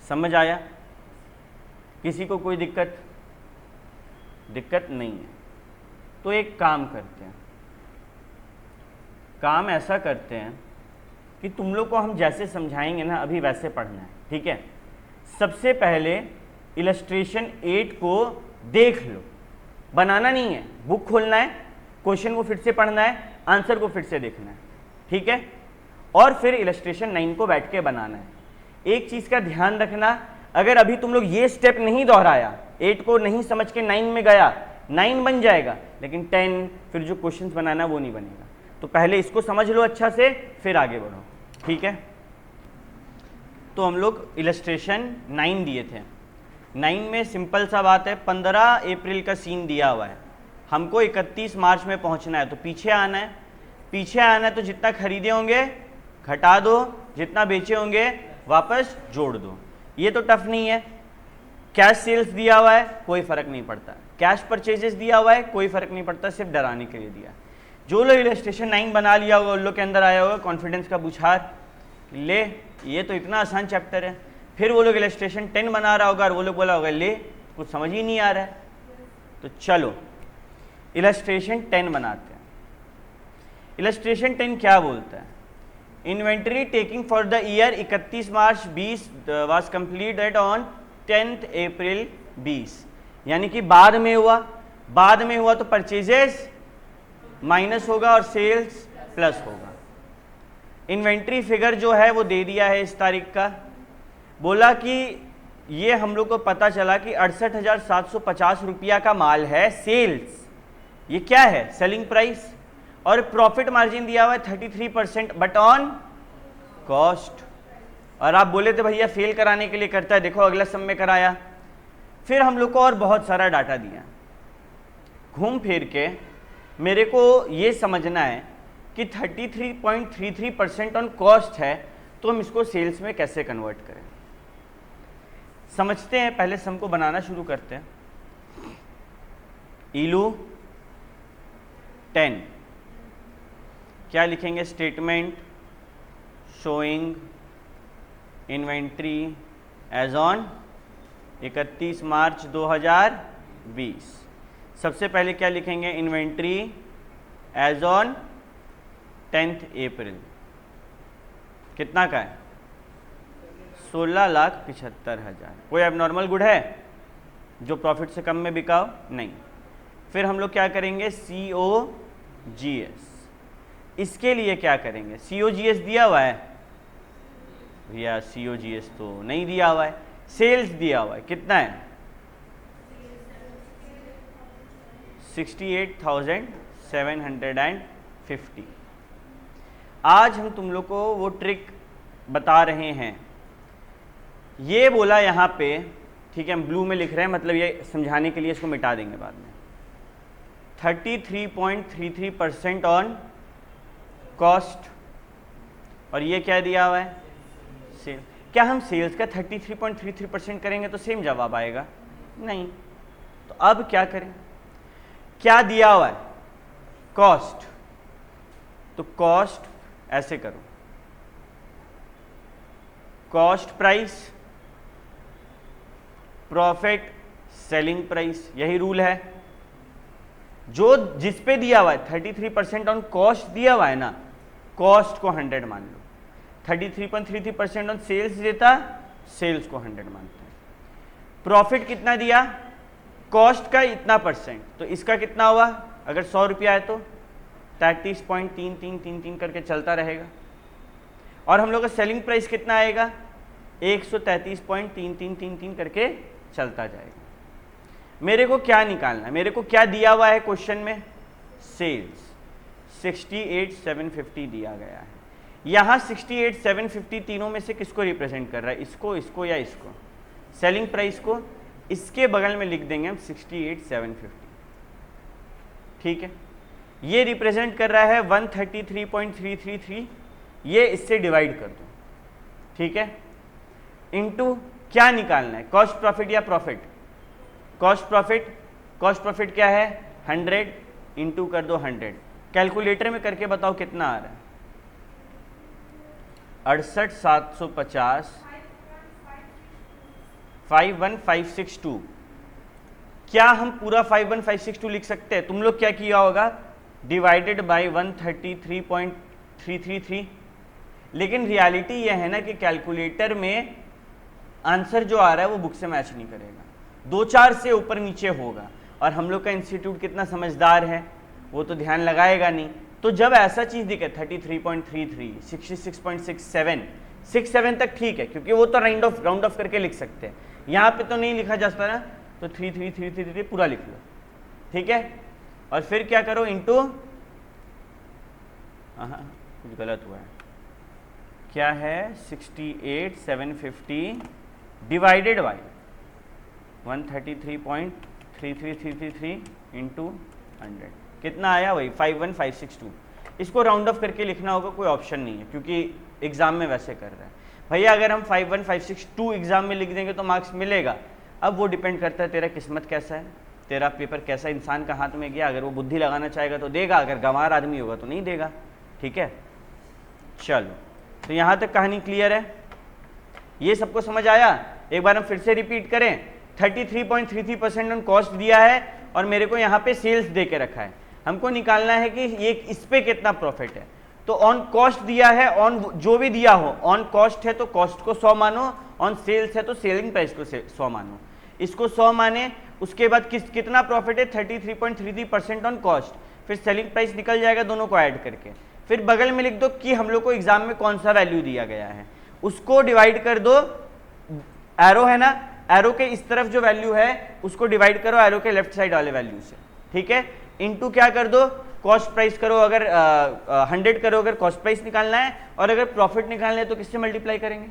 समझ आया, किसी को कोई दिक्कत नहीं है। तो एक काम करते हैं, काम ऐसा करते हैं कि तुम लोग को हम जैसे समझाएंगे ना अभी वैसे पढ़ना है, ठीक है। सबसे पहले इलस्ट्रेशन 8 को देख लो, बनाना नहीं है, बुक खोलना है, क्वेश्चन को फिर से पढ़ना है, आंसर को फिर से देखना है, ठीक है। और फिर इलस्ट्रेशन 9 को बैठ के बनाना है। एक चीज़ का ध्यान रखना, अगर अभी तुम लोग ये स्टेप नहीं दोहराया, 8 को नहीं समझ के 9 में गया, 9 बन जाएगा, लेकिन 10 फिर जो क्वेश्चंस बनाना वो नहीं बनेगा। तो पहले इसको समझ लो अच्छा से, फिर आगे बढ़ो, ठीक है। तो हम लोग इलस्ट्रेशन 9 दिए थे। 9 में सिंपल सा बात है, 15 अप्रैल का सीन दिया हुआ है, हमको 31 मार्च में पहुंचना है, तो पीछे आना है। पीछे आना है तो जितना खरीदे होंगे घटा दो, जितना बेचे होंगे वापस जोड़ दो। ये तो टफ नहीं है। कैश सेल्स दिया हुआ है, कोई फर्क नहीं पड़ता। कैश परचेजेस दिया हुआ है, कोई फर्क नहीं पड़ता, सिर्फ डराने के लिए दिया। जो लोग इलस्ट्रेशन 9 बना लिया होगा उन लोग के अंदर आया होगा कॉन्फिडेंस का बुछार, ले ये तो इतना आसान चैप्टर है। फिर वो लोग इलस्ट्रेशन 10 बना रहा होगा और वो लोग बोला होगा ले कुछ समझ ही नहीं आ रहा है। तो चलो इलस्ट्रेशन 10 बनाते हैं। इलस्ट्रेशन 10 क्या बोलता है, inventory taking for the year 31 March 20 was completed on 10th अप्रैल 20, यानी कि बाद में हुआ। बाद में हुआ तो परचेजेस माइनस होगा और सेल्स प्लस होगा। इन्वेंट्री फिगर जो है वो दे दिया है इस तारीख का। बोला कि ये हम लोग को पता चला कि 68,750 रुपया का माल है सेल्स, ये क्या है सेलिंग प्राइस, और प्रॉफिट मार्जिन दिया हुआ है 33% बट ऑन कॉस्ट। और आप बोले थे भैया फेल कराने के लिए करता है, देखो अगला सम में कराया। फिर हम लोग को और बहुत सारा डाटा दिया। घूम फिर के मेरे को ये समझना है कि 33.33% ऑन कॉस्ट है, तो हम इसको सेल्स में कैसे कन्वर्ट करें। समझते हैं, पहले सम को बनाना शुरू करते हैं। इलू 10 क्या लिखेंगे, statement showing inventory as on 31 March 2020। सबसे पहले क्या लिखेंगे, इन्वेंट्री एज ऑन 10th अप्रैल कितना का है, 16,75,000। कोई एबनॉर्मल गुड है जो प्रॉफिट से कम में बिकाओ, नहीं। फिर हम लोग क्या करेंगे, COGS। इसके लिए क्या करेंगे, COGS दिया हुआ है भैया, COGS तो नहीं दिया हुआ है। सेल्स दिया हुआ है, कितना है 68,750। आज हम तुम लोग को वो ट्रिक बता रहे हैं। ये बोला यहाँ पे, ठीक है, हम ब्लू में लिख रहे हैं, मतलब ये समझाने के लिए, इसको मिटा देंगे बाद में। 33.33% ऑन कॉस्ट, और ये क्या दिया हुआ है सेल। क्या हम सेल्स का 33.33% करेंगे तो सेम जवाब आएगा, नहीं। तो अब क्या करें, क्या दिया हुआ है, कॉस्ट, तो कॉस्ट ऐसे करो, cost price profit selling price, यही रूल है। जो जिस पे दिया हुआ है 33% ऑन कॉस्ट दिया हुआ है ना, कॉस्ट को 100 मान लो, 33.33% ऑन सेल्स देता, सेल्स को 100 मानते हैं। प्रॉफिट कितना दिया, कॉस्ट का इतना परसेंट, तो इसका कितना हुआ, अगर 100 रुपया है तो 33.3333 करके चलता रहेगा। और हम लोग का सेलिंग प्राइस कितना आएगा, 133.3333 करके चलता जाएगा। मेरे को क्या निकालना है, मेरे को क्या दिया हुआ है क्वेश्चन में, सेल्स 68,750 दिया गया है। यहाँ 68,750 तीनों में से किसको रिप्रेजेंट कर रहा है, इसको, इसको या इसको, सेलिंग प्राइस को। इसके बगल में लिख देंगे हम 68,750, ठीक है। ये रिप्रेजेंट कर रहा है 133.333, ये इससे डिवाइड कर दो, ठीक है, इनटू क्या निकालना है, कॉस्ट प्रॉफिट या profit, cost profit, cost profit क्या है 100 इंटू कर दो 100, कैलकुलेटर में करके बताओ कितना आ रहा है, 68,750 51562। क्या हम पूरा 51562 लिख सकते हैं, तुम लोग क्या किया होगा, डिवाइडेड बाय 133.333, लेकिन रियलिटी यह है ना कि कैलकुलेटर में आंसर जो आ रहा है वो बुक से मैच नहीं करेगा, 2-4 से ऊपर नीचे होगा, और हम लोग का इंस्टीट्यूट कितना समझदार है, वो तो ध्यान लगाएगा नहीं। तो जब ऐसा चीज़ दिखे 33.33, 66.67, 67 तक ठीक है, क्योंकि वो तो राउंड ऑफ करके लिख सकते हैं, यहाँ पे तो नहीं लिखा जा सकता ना, तो 3333 पूरा लिख लो, ठीक है। और फिर क्या करो, इंटू, कुछ गलत हुआ है, क्या है 68,750 डिवाइडेड बाई 133.33333 इंटू 100, कितना आया, वही 51562। इसको राउंड ऑफ करके लिखना होगा, कोई ऑप्शन नहीं है, क्योंकि एग्जाम में वैसे कर रहा है भैया। अगर हम 51562 एग्जाम में लिख देंगे तो मार्क्स मिलेगा। अब वो डिपेंड करता है तेरा किस्मत कैसा है, तेरा पेपर कैसा इंसान का हाथ में गया, अगर वो बुद्धि लगाना चाहेगा तो देगा, अगर गंवार आदमी होगा तो नहीं देगा, ठीक है। चलो, तो यहाँ तक कहानी क्लियर है, ये सबको समझ आया। एक बार हम फिर से रिपीट करें, 33.33% ऑन कॉस्ट दिया है और मेरे को यहाँ पे सेल्स दे के रखा है, हमको निकालना है कि ये इस पे कितना प्रॉफिट है। तो ऑन कॉस्ट दिया है, ऑन जो भी दिया हो, ऑन कॉस्ट है तो कॉस्ट को 100 मानो, ऑन सेल्स है तो सेलिंग प्राइस को 100 मानो, इसको 100 माने। उसके बाद कितना प्रॉफिट है, 33.33% ऑन कॉस्ट, फिर सेलिंग प्राइस निकल जाएगा दोनों को ऐड करके, फिर बगल में लिख दो कि हम लोग को एग्जाम में कौन सा वैल्यू दिया गया है, उसको डिवाइड कर दो, एरो है ना, एरो के इस तरफ जो वैल्यू है उसको डिवाइड करो एरो के लेफ्ट साइड वाले वैल्यू से, ठीक है। इनटू क्या कर दो, कॉस्ट प्राइस करो, अगर 100 करो अगर कॉस्ट प्राइस निकालना है, और अगर प्रॉफिट निकालना है तो किससे मल्टीप्लाई करेंगे,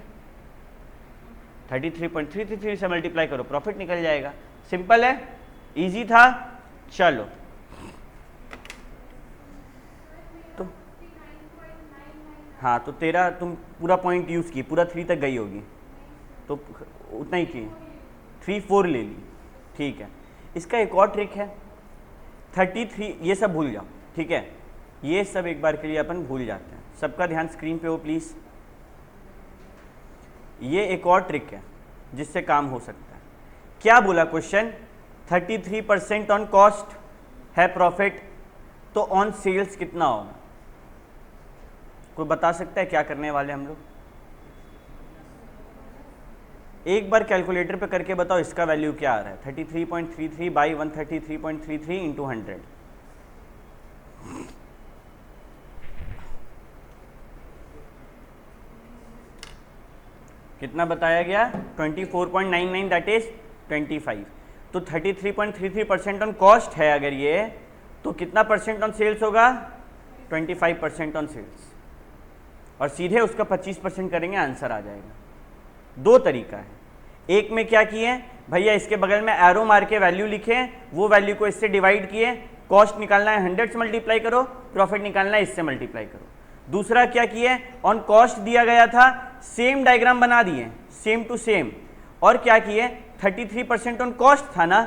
33.333 से मल्टीप्लाई करो, प्रॉफिट निकल जाएगा। सिंपल है, इजी था। चलो, तो हाँ, तो तेरा तुम पूरा पॉइंट यूज की, पूरा 3 तक गई होगी, तो उतना ही की, 3-4 ले ली, ठीक है। इसका एक और ट्रिक है, 33, ये सब भूल जाओ, ठीक है, ये सब एक बार के लिए अपन भूल जाते हैं। सबका ध्यान स्क्रीन पे हो प्लीज। ये एक और ट्रिक है जिससे काम हो सकता है। क्या बोला क्वेश्चन, 33% ऑन कॉस्ट है प्रॉफिट, तो ऑन सेल्स कितना होगा, कोई बता सकता है क्या करने वाले हम लोग? एक बार कैलकुलेटर पे करके बताओ इसका वैल्यू क्या आ रहा है, 33.33 बाई 133.33 इंटू 100, कितना बताया गया, 24.99, दैट इज 25। तो 33.33% ऑन कॉस्ट है अगर ये, तो कितना परसेंट ऑन सेल्स होगा, 25% ऑन सेल्स, और सीधे उसका 25% करेंगे, आंसर आ जाएगा। 2 तरीका है, एक में क्या किए भैया, इसके बगल में एरो मार के वैल्यू लिखे, वो वैल्यू को इससे डिवाइड किए, कॉस्ट निकालना है 100 से मल्टीप्लाई करो, प्रॉफिट निकालना है इससे मल्टीप्लाई करो। दूसरा क्या किए, ऑन कॉस्ट दिया गया था, सेम डायग्राम बना दिए, सेम टू सेम, और क्या किए, 33% ऑन कॉस्ट था ना,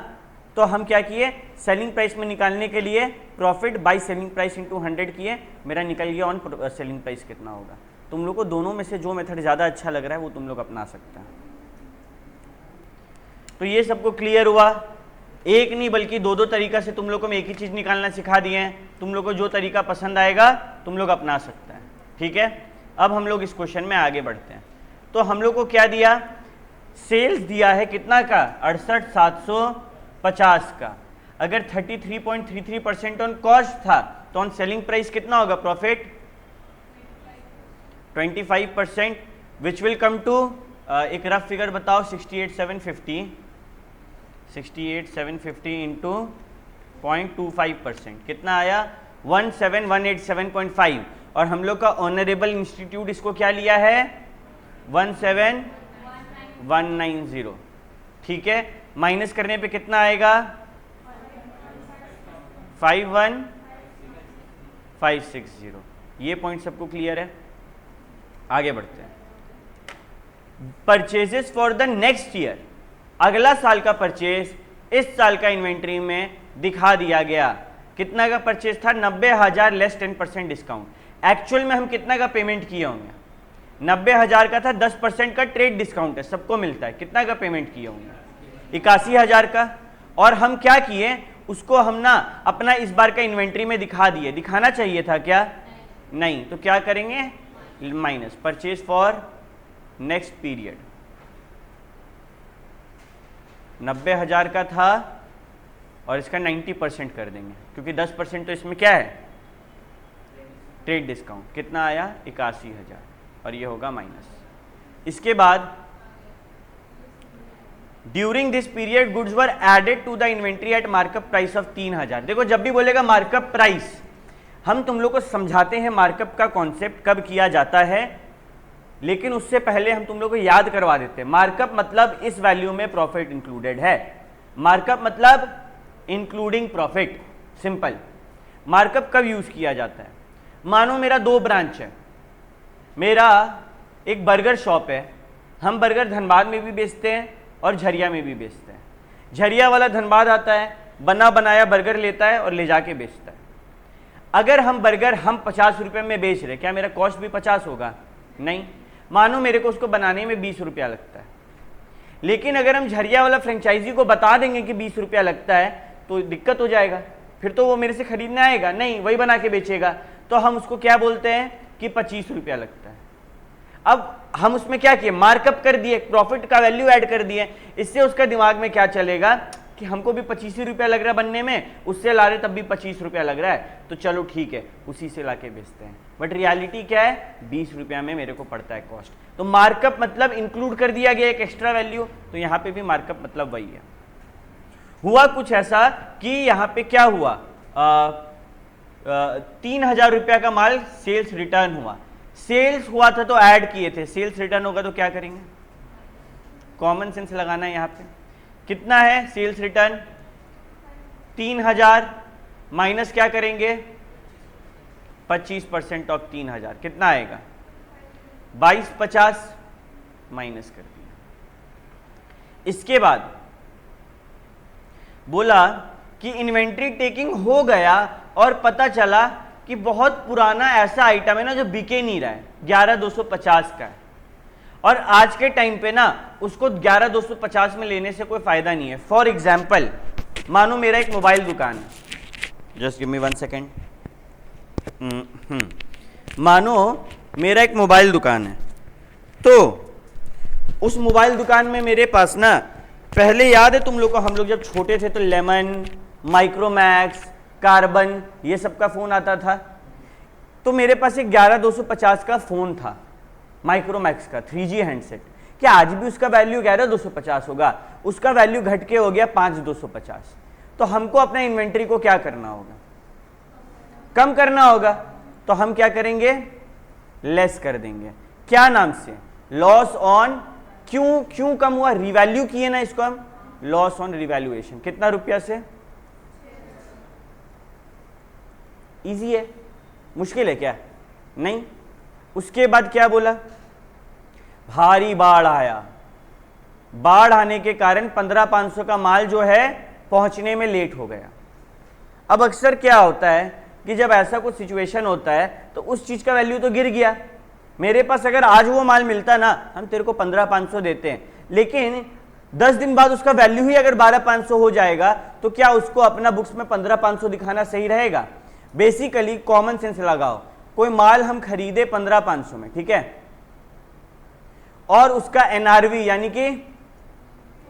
तो हम क्या किए, सेलिंग प्राइस में निकालने के लिए profit by selling price into 100 किए, मेरा निकल गया ऑन सेलिंग प्राइस कितना होगा। तुम लोग को दोनों में से जो मेथड ज़्यादा अच्छा लग रहा है वो तुम लोग अपना सकते हैं। तो ये सबको क्लियर हुआ। एक नहीं बल्कि दो तरीका से तुम लोग को मैं एक ही चीज़ निकालना सिखा दिए हैं। तुम लोग को जो तरीका पसंद आएगा तुम लोग अपना सकते हैं, ठीक है। अब हम लोग इस क्वेश्चन में आगे बढ़ते हैं। तो हम लोग को क्या दिया, सेल्स दिया है कितना का, 68,750 का। अगर 33.33% ऑन कॉस्ट था तो ऑन सेलिंग प्राइस कितना होगा profit, 25%, which will come to, एक रफ फिगर बताओ, 68,750 इंटू 0.25% कितना आया, 17,187.5। और हम लोग का ऑनरेबल इंस्टीट्यूट इसको क्या लिया है, 17,190, ठीक है। माइनस करने पे कितना आएगा, 51,560। ये पॉइंट सबको क्लियर है। आगे बढ़ते हैं। Purchases for the next year, अगला साल का परचेज इस साल का इन्वेंट्री में दिखा दिया गया। कितना का परचेज था, 90,000 लेस 10% डिस्काउंट। एक्चुअल में हम कितना का पेमेंट किए होंगे, 90,000 का था, 10% का ट्रेड डिस्काउंट है, सबको मिलता है। कितना का पेमेंट किए होंगे, 81,000 का। और हम क्या किए, उसको हम ना अपना इस बार का इन्वेंट्री में दिखा दिए। दिखाना चाहिए था क्या, नहीं। तो क्या करेंगे, minus purchase for next period, 90,000 का था और इसका 90% कर देंगे, क्योंकि 10% तो इसमें क्या है, ट्रेड डिस्काउंट। कितना आया, 81,000, और ये होगा माइनस। इसके बाद during this period goods were added to the inventory at markup price of 3,000। देखो जब भी बोलेगा मार्कअप प्राइस, हम तुम लोग को समझाते हैं मार्कअप का कॉन्सेप्ट कब किया जाता है, लेकिन उससे पहले हम तुम लोग को याद करवा देते हैं। मार्कअप मतलब इस वैल्यू में प्रॉफिट इंक्लूडेड है। मार्कअप मतलब इंक्लूडिंग प्रॉफिट, सिंपल। मार्कअप कब यूज किया जाता है, मानो मेरा 2 ब्रांच है, मेरा एक बर्गर शॉप है, हम बर्गर धनबाद में भी बेचते हैं और झरिया में भी बेचते हैं। झरिया वाला धनबाद आता है, बना बनाया बर्गर लेता है और ले जाके बेचता है। अगर हम बर्गर हम 50 रुपये में बेच रहे, क्या मेरा कॉस्ट भी 50 होगा, नहीं। मानो मेरे को उसको बनाने में 20 रुपया लगता है, लेकिन अगर हम झरिया वाला फ्रेंचाइजी को बता देंगे कि 20 रुपया लगता है तो दिक्कत हो जाएगा, फिर तो वो मेरे से खरीदने आएगा नहीं, वही बना के बेचेगा। तो हम उसको क्या बोलते हैं कि 25 रुपया लगता है। अब हम उसमें क्या किए, मार्कअप कर दिए, प्रॉफिट का वैल्यू ऐड कर दिए। इससे उसका दिमाग में क्या चलेगा कि हमको भी 25 रुपया लग रहा है बनने में, उससे ला रहे तब भी 25 रुपया लग रहा है, तो चलो ठीक है उसी से ला के बेचते हैं। बट रियलिटी क्या है, 20 रुपया में मेरे को पड़ता है कॉस्ट। तो मार्कअप मतलब इंक्लूड कर दिया गया एक एक्स्ट्रा वैल्यू, तो यहाँ पे भी मार्कअप मतलब वही है। हुआ कुछ ऐसा कि यहाँ पे क्या हुआ, 3,000 रुपया का माल सेल्स रिटर्न हुआ। सेल्स हुआ था तो ऐड किए थे, सेल्स रिटर्न होगा तो क्या करेंगे, कॉमन सेंस लगाना है। यहाँ पे कितना है सेल्स रिटर्न, 3,000 माइनस क्या करेंगे, 25% ऑफ 3,000 कितना आएगा, 2250 माइनस कर दिया। इसके बाद बोला कि इन्वेंट्री टेकिंग हो गया और पता चला कि बहुत पुराना ऐसा आइटम है ना जो बिके नहीं रहा है, 11,250 का है, और आज के टाइम पे ना उसको 11,250 में लेने से कोई फायदा नहीं है। फॉर एग्जाम्पल, मानो मेरा एक मोबाइल दुकान है, जस्ट गिव मी 1 सेकेंड। मानो मेरा एक मोबाइल दुकान है, तो उस मोबाइल दुकान में मेरे पास ना, पहले याद है तुम लोग को, हम लोग जब छोटे थे तो लेमन, माइक्रोमैक्स, कार्बन, ये सब का फोन आता था। तो मेरे पास एक 11,250 का फोन था, माइक्रोमैक्स का 3G हैंडसेट। क्या आज भी उसका वैल्यू 11,250 होगा? उसका वैल्यू घट के हो गया 5,250। तो हमको अपना इन्वेंट्री को क्या करना होगा, कम करना होगा। तो हम क्या करेंगे, लेस कर देंगे। क्या नाम से, लॉस ऑन, क्यों कम हुआ, रिवैल्यू किए ना इसको हम, लॉस ऑन रिवैल्यूएशन। कितना रुपया से, इजी है, मुश्किल है क्या, नहीं। उसके बाद क्या बोला, भारी बाढ़ आया, बाढ़ आने के कारण 15,500 का माल जो है पहुंचने में लेट हो गया। अब अक्सर क्या होता है कि जब ऐसा कुछ सिचुएशन होता है तो उस चीज का वैल्यू तो गिर गया। मेरे पास अगर आज वो माल मिलता ना, हम तेरे को 15,500 देते हैं, लेकिन 10 दिन बाद उसका वैल्यू ही अगर 12,500 हो जाएगा तो क्या उसको अपना बुक्स में 15,500 दिखाना सही रहेगा? बेसिकली कॉमन सेंस लगाओ, कोई माल हम खरीदे 15,500 में, ठीक है, और उसका एनआरवी यानी कि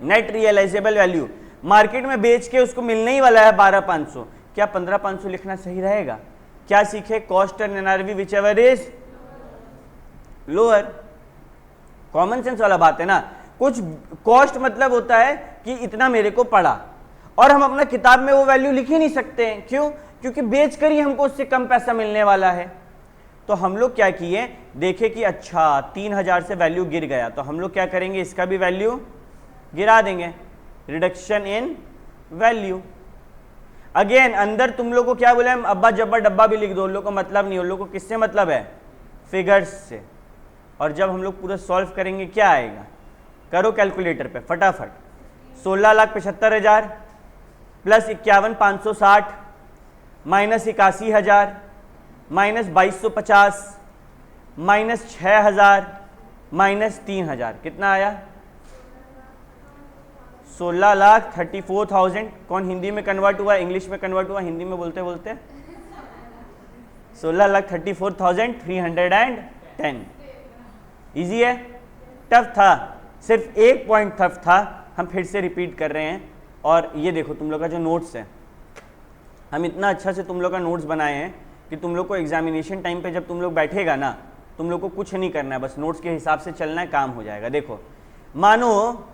नेट रियलाइजेबल वैल्यू मार्केट में बेच के उसको मिलने ही वाला है 12,500, क्या 15,500 लिखना सही रहेगा? क्या सीखे? Cost and NRV which ever is lower. Common sense वाला बात है ना। कुछ कॉस्ट मतलब होता है कि इतना मेरे को पड़ा, और हम अपना किताब में वो वैल्यू लिख ही नहीं सकते हैं। क्यों? क्योंकि बेच कर ही हमको उससे कम पैसा मिलने वाला है। तो हम लोग क्या किए, देखे कि अच्छा 3,000 से वैल्यू गिर गया, तो हम लोग क्या करेंगे, इसका भी वैल्यू गिरा देंगे, रिडक्शन इन वैल्यू। अगेन अंदर तुम लोग को क्या बोले, हम अब्बा जब्बा डब्बा भी लिख दो, उन लोग को मतलब नहीं, उन लोग को किससे मतलब है, फिगर्स से। और जब हम लोग पूरा सॉल्व करेंगे क्या आएगा, करो कैलकुलेटर पे फटाफट। 16,75,000 plus 51,560 minus 81,000 minus 2,250 minus 6,000 minus 3,000 कितना आया, 16,34,000। कौन हिंदी में कन्वर्ट हुआ, इंग्लिश में कन्वर्ट हुआ, हिंदी में बोलते बोलते 16,34,310। इजी है? टफ था, सिर्फ एक पॉइंट टफ था, हम फिर से रिपीट कर रहे हैं। और ये देखो तुम लोग का जो नोट्स है, हम इतना अच्छा से तुम लोग का नोट्स बनाए हैं कि तुम लोग को एग्जामिनेशन टाइम पे जब तुम लोग बैठेगा ना, तुम लोग को कुछ नहीं करना है, बस नोट्स के हिसाब से चलना है, काम हो जाएगा। देखो मानो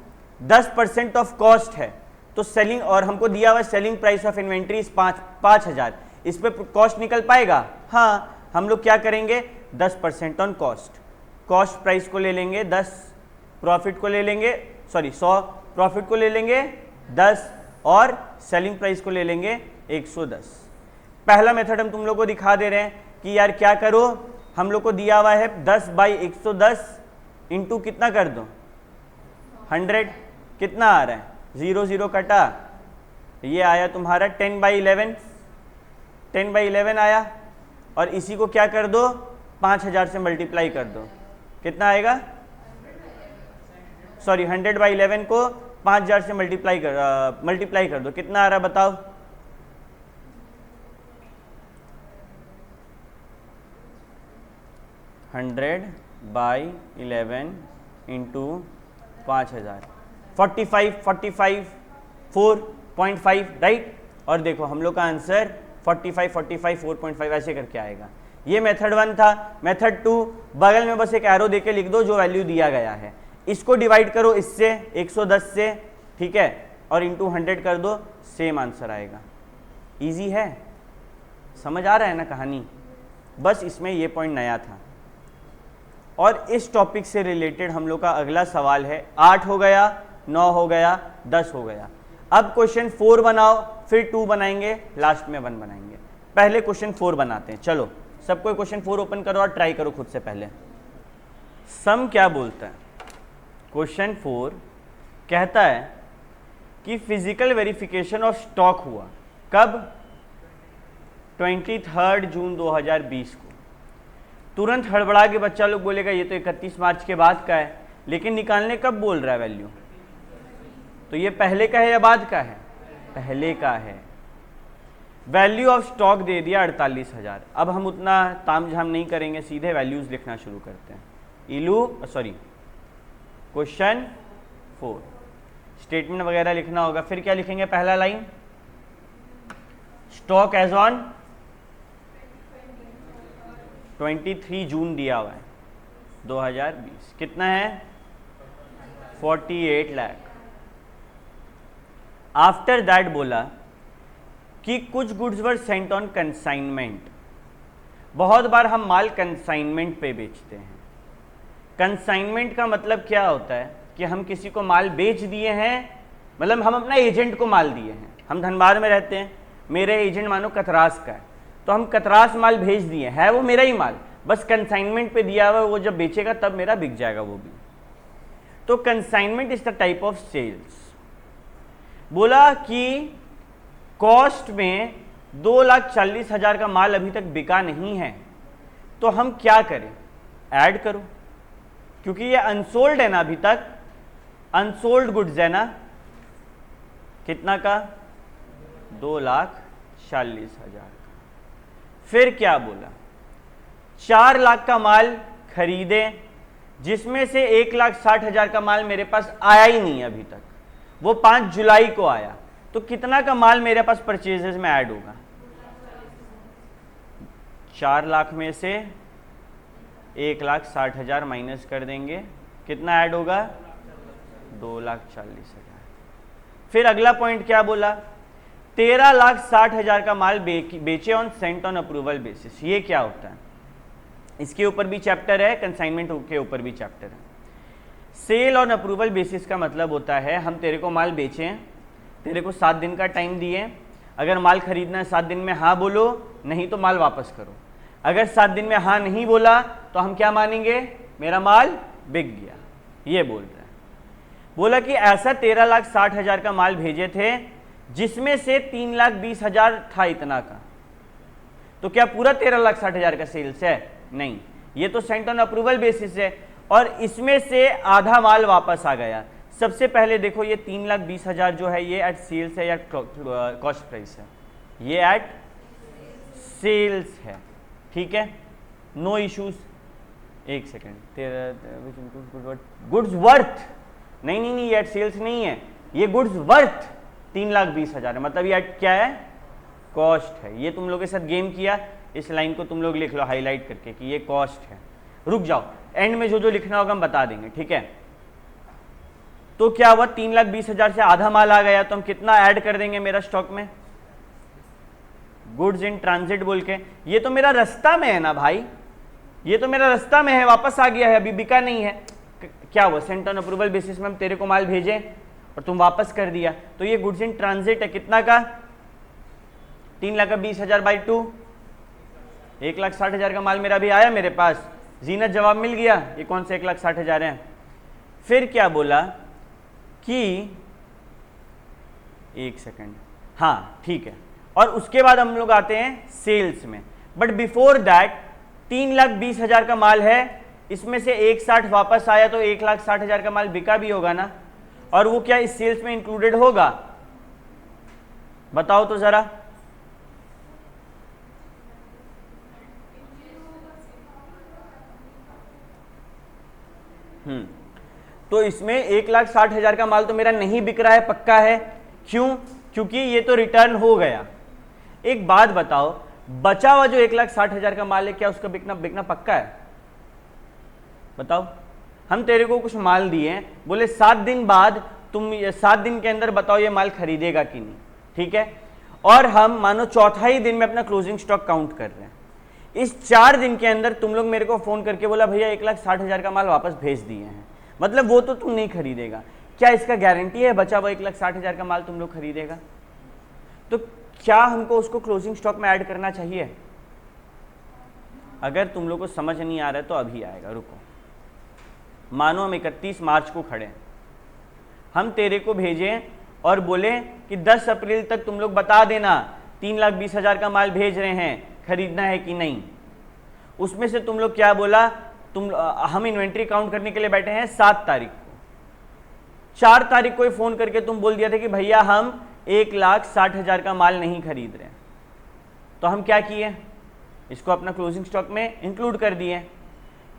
10% ऑफ कॉस्ट है तो सेलिंग, और हमको दिया हुआ सेलिंग प्राइस ऑफ इन्वेंट्री 5,000, इस पे कॉस्ट निकल पाएगा? हाँ, हम लोग क्या करेंगे, 10% ऑन कॉस्ट, कॉस्ट प्राइस को ले लेंगे 10, प्रॉफिट को ले लेंगे 100, प्रॉफिट को ले लेंगे 10 और सेलिंग प्राइस को ले लेंगे 110। पहला मेथड हम तुम लोग को दिखा दे रहे हैं कि यार क्या करो, हम लोग को दिया हुआ है 10/110 इंटू कितना कर दो 100, कितना आ रहा है, 0 0 कटा, ये आया तुम्हारा 10/11, 10/11 आया, और इसी को क्या कर दो 5,000 से मल्टीप्लाई कर दो, कितना आएगा, सॉरी 100/11 को 5,000 से मल्टीप्लाई कर दो, कितना आ रहा बताओ, 100/11 इंटू 5,000, 45 4.5, राइट। और देखो हम लोग का आंसर 45 4.5 ऐसे करके आएगा। ये मेथड 1 था। मेथड 2, बगल में बस एक एरो देके लिख दो जो वैल्यू दिया गया है, इसको डिवाइड करो इससे 110 से, ठीक है, और इंटू 100 कर दो, सेम आंसर आएगा। इजी है, समझ आ रहा है ना कहानी, बस इसमें ये पॉइंट नया था। और इस टॉपिक से रिलेटेड हम लोग का अगला सवाल है, 8 हो गया, 9 हो गया, 10 हो गया। अब क्वेश्चन 4 बनाओ, फिर 2 बनाएंगे, लास्ट में 1 बनाएंगे। पहले क्वेश्चन 4 बनाते हैं। चलो सब कोई क्वेश्चन 4 ओपन करो और ट्राई करो खुद से। पहले सम क्या बोलता है, क्वेश्चन 4 कहता है कि फिजिकल वेरिफिकेशन ऑफ स्टॉक हुआ कब, 23 जून 2020 को। तुरंत हड़बड़ा के बच्चा लोग बोलेगा ये तो 31 मार्च के बाद का है, लेकिन निकालने कब बोल रहा है वैल्यू, तो ये पहले का है या बाद का है, पहले का है। वैल्यू ऑफ स्टॉक दे दिया 48,000। अब हम उतना तामझाम नहीं करेंगे, सीधे वैल्यूज लिखना शुरू करते हैं। क्वेश्चन 4 स्टेटमेंट वगैरह लिखना होगा। फिर क्या लिखेंगे, पहला लाइन स्टॉक एज ऑन 23 जून दिया हुआ है 2020, कितना है 48 लाख। आफ्टर दैट बोला कि कुछ goods were sent on consignment. बहुत बार हम माल कंसाइनमेंट पे बेचते हैं। कंसाइनमेंट का मतलब क्या होता है कि हम किसी को माल बेच दिए हैं, मतलब हम अपना एजेंट को माल दिए हैं। हम धनबाद में रहते हैं, मेरे एजेंट मानो कतरास का है, तो हम कतरास माल भेज दिए, है वो मेरा ही माल, बस कंसाइनमेंट पे दिया हुआ, वो जब बेचेगा तब मेरा बिक जाएगा वो भी। तो consignment is the type of sales बोला कि कॉस्ट में 2,40,000 का माल अभी तक बिका नहीं है, तो हम क्या करें? ऐड करो, क्योंकि ये अनसोल्ड है ना, अभी तक अनसोल्ड गुड्स है ना। कितना का? 2,40,000 का। फिर क्या बोला? 4 लाख का माल खरीदे, जिसमें से 1,60,000 का माल मेरे पास आया ही नहीं अभी तक, वो 5 जुलाई को आया। तो कितना का माल मेरे पास परचेजेस में ऐड होगा? 4 लाख में से 1,60,000 माइनस कर देंगे, कितना ऐड होगा? 2,40,000। फिर अगला पॉइंट क्या बोला? 13,60,000 का माल बेचे on Saint on approval basis. ये क्या होता है? इसके ऊपर भी चैप्टर है, कंसाइनमेंट के ऊपर भी चैप्टर है। सेल ऑन अप्रूवल बेसिस का मतलब होता है हम तेरे को माल बेचें, तेरे को 7 दिन का टाइम दिए, अगर माल खरीदना है 7 दिन में हाँ बोलो, नहीं तो माल वापस करो। अगर 7 दिन में हाँ नहीं बोला तो हम क्या मानेंगे? मेरा माल बिक गया। ये बोल रहा है। बोला कि ऐसा 13,60,000 का माल भेजे थे, जिसमें से 3,20,000 था इतना का। तो क्या पूरा 13,60,000 का सेल्स है? नहीं, ये तो सेंट ऑन अप्रूवल बेसिस है, और इसमें से आधा माल वापस आ गया। सबसे पहले देखो, ये 3,20,000 जो है ये एट सेल्स है या कॉस्ट प्राइस है? ये एट सेल्स है, ठीक है, नो इश्यूज। एक सेकेंड, गुड्स वर्थ, नहीं, ये एट सेल्स नहीं है, ये गुड्स वर्थ 3,20,000 है, मतलब ये एट क्या है? कॉस्ट है। ये तुम लोग के साथ गेम किया, इस लाइन को तुम लोग लिख लो हाईलाइट करके कि ये कॉस्ट है। रुक जाओ, एंड में जो लिखना होगा हम बता देंगे, ठीक है। तो क्या हुआ? 3,20,000 से आधा माल आ गया, तो हम कितना ऐड कर देंगे मेरा स्टॉक में? गुड्स इन ट्रांजिट बोल के, ये तो मेरा रास्ता में है ना भाई, ये तो मेरा रास्ता में है, वापस आ गया है, अभी बिका नहीं है। क्या हुआ? सेंट ऑन अप्रूवल बेसिस में हम तेरे को माल भेजे और तुम वापस कर दिया, तो ये गुड्स इन ट्रांजिट है। कितना का? 3,20,000 बाई 2, 1,60,000 का माल मेरा भी आया मेरे पास। जीनत जवाब मिल गया, ये कौन से 1,60,000 है। फिर क्या बोला कि एक सेकंड, हाँ ठीक है, और उसके बाद हम लोग आते हैं सेल्स में। बट बिफोर दैट 3,20,000 का माल है, इसमें से 1,60 वापस आया, तो 1,60,000 का माल बिका भी होगा ना, और वो क्या इस सेल्स में इंक्लूडेड होगा? बताओ तो जरा। तो इसमें 1,60,000 का माल तो मेरा नहीं बिक रहा है, पक्का है। क्यों? क्योंकि ये तो रिटर्न हो गया। एक बात बताओ, बचा हुआ जो 1,60,000 का माल है, क्या उसका बिकना पक्का है? बताओ। हम तेरे को कुछ माल दिए, बोले 7 दिन बाद तुम 7 दिन के अंदर बताओ ये माल खरीदेगा कि नहीं, ठीक है। और हम मानो चौथा ही दिन में अपना क्लोजिंग स्टॉक काउंट कर रहे हैं। इस 4 दिन के अंदर तुम लोग मेरे को फोन करके बोला भैया 1,60,000 का माल वापस भेज दिए हैं, मतलब वो तो तुम नहीं खरीदेगा। क्या इसका गारंटी है बचा हुआ 1,60,000 का माल तुम लोग खरीदेगा? तो क्या हमको उसको क्लोजिंग स्टॉक में ऐड करना चाहिए? अगर तुम लोग को समझ नहीं आ रहा है तो अभी आएगा, रुको। मानो हम 31 मार्च को खड़े, हम तेरे को भेजें और बोले कि 10 अप्रैल तक तुम लोग बता देना 3,20,000 का माल भेज रहे हैं, खरीदना है कि नहीं। उसमें से तुम लोग क्या बोला? हम इन्वेंट्री काउंट करने के लिए बैठे हैं 7 तारीख को, 4 तारीख को फोन करके तुम बोल दिया था कि भैया हम 1,60,000 का माल नहीं खरीद रहे। तो हम क्या किए? इसको अपना क्लोजिंग स्टॉक में इंक्लूड कर दिए।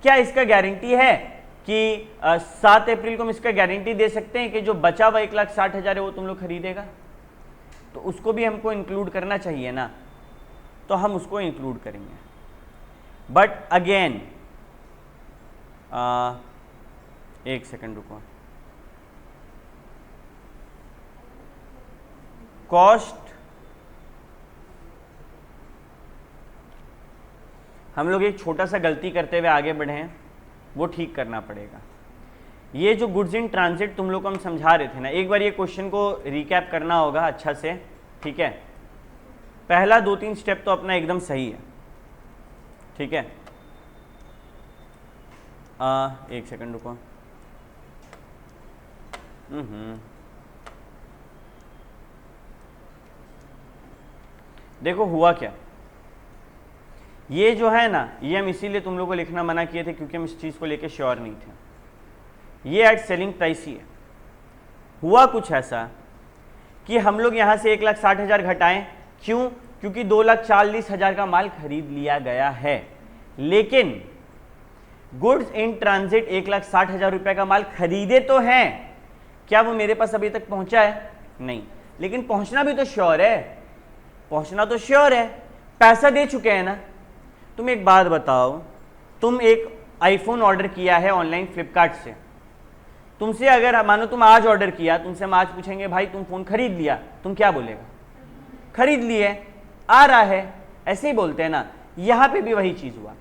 क्या इसका गारंटी है कि 7 अप्रैल को हम इसका गारंटी दे सकते हैं कि जो बचा हुआ 1,60,000 है वो तुम लोग खरीदेगा? तो उसको भी हमको इंक्लूड करना चाहिए ना, तो हम उसको इंक्लूड करेंगे। बट अगेन एक सेकंड रुको। कॉस्ट हम लोग एक छोटा सा गलती करते हुए आगे बढ़े हैं, वो ठीक करना पड़ेगा। ये जो गुड्स इन ट्रांजिट तुम लोग को हम समझा रहे थे ना, एक बार ये क्वेश्चन को रिकैप करना होगा अच्छा से, ठीक है। पहला 2-3 स्टेप तो अपना एकदम सही है, ठीक है। एक सेकंड रुको। देखो हुआ क्या, ये जो है ना, ये हम इसीलिए तुम लोग को लिखना मना किए थे क्योंकि हम इस चीज़ को लेके श्योर नहीं थे। ये एट सेलिंग प्राइस ही है। हुआ कुछ ऐसा कि हम लोग यहाँ से 1,60,000 घटाएं, क्यों? क्योंकि 2,40,000 का माल खरीद लिया गया है, लेकिन गुड्स इन ट्रांजिट 1,60,000 रुपये का माल खरीदे तो हैं, क्या वो मेरे पास अभी तक पहुंचा है? नहीं, लेकिन पहुंचना भी तो श्योर है, पहुंचना तो श्योर है, पैसा दे चुके हैं ना। तुम एक बात बताओ, तुम एक आईफोन ऑर्डर किया है ऑनलाइन फ्लिपकार्ट से, तुमसे अगर मानो तुम आज ऑर्डर किया, तुमसे हम आज पूछेंगे भाई तुम फोन खरीद लिया, तुम क्या बोलेगा? खरीद लिए, आ रहा है, ऐसे ही बोलते हैं ना। यहां पे भी वही चीज हुआ।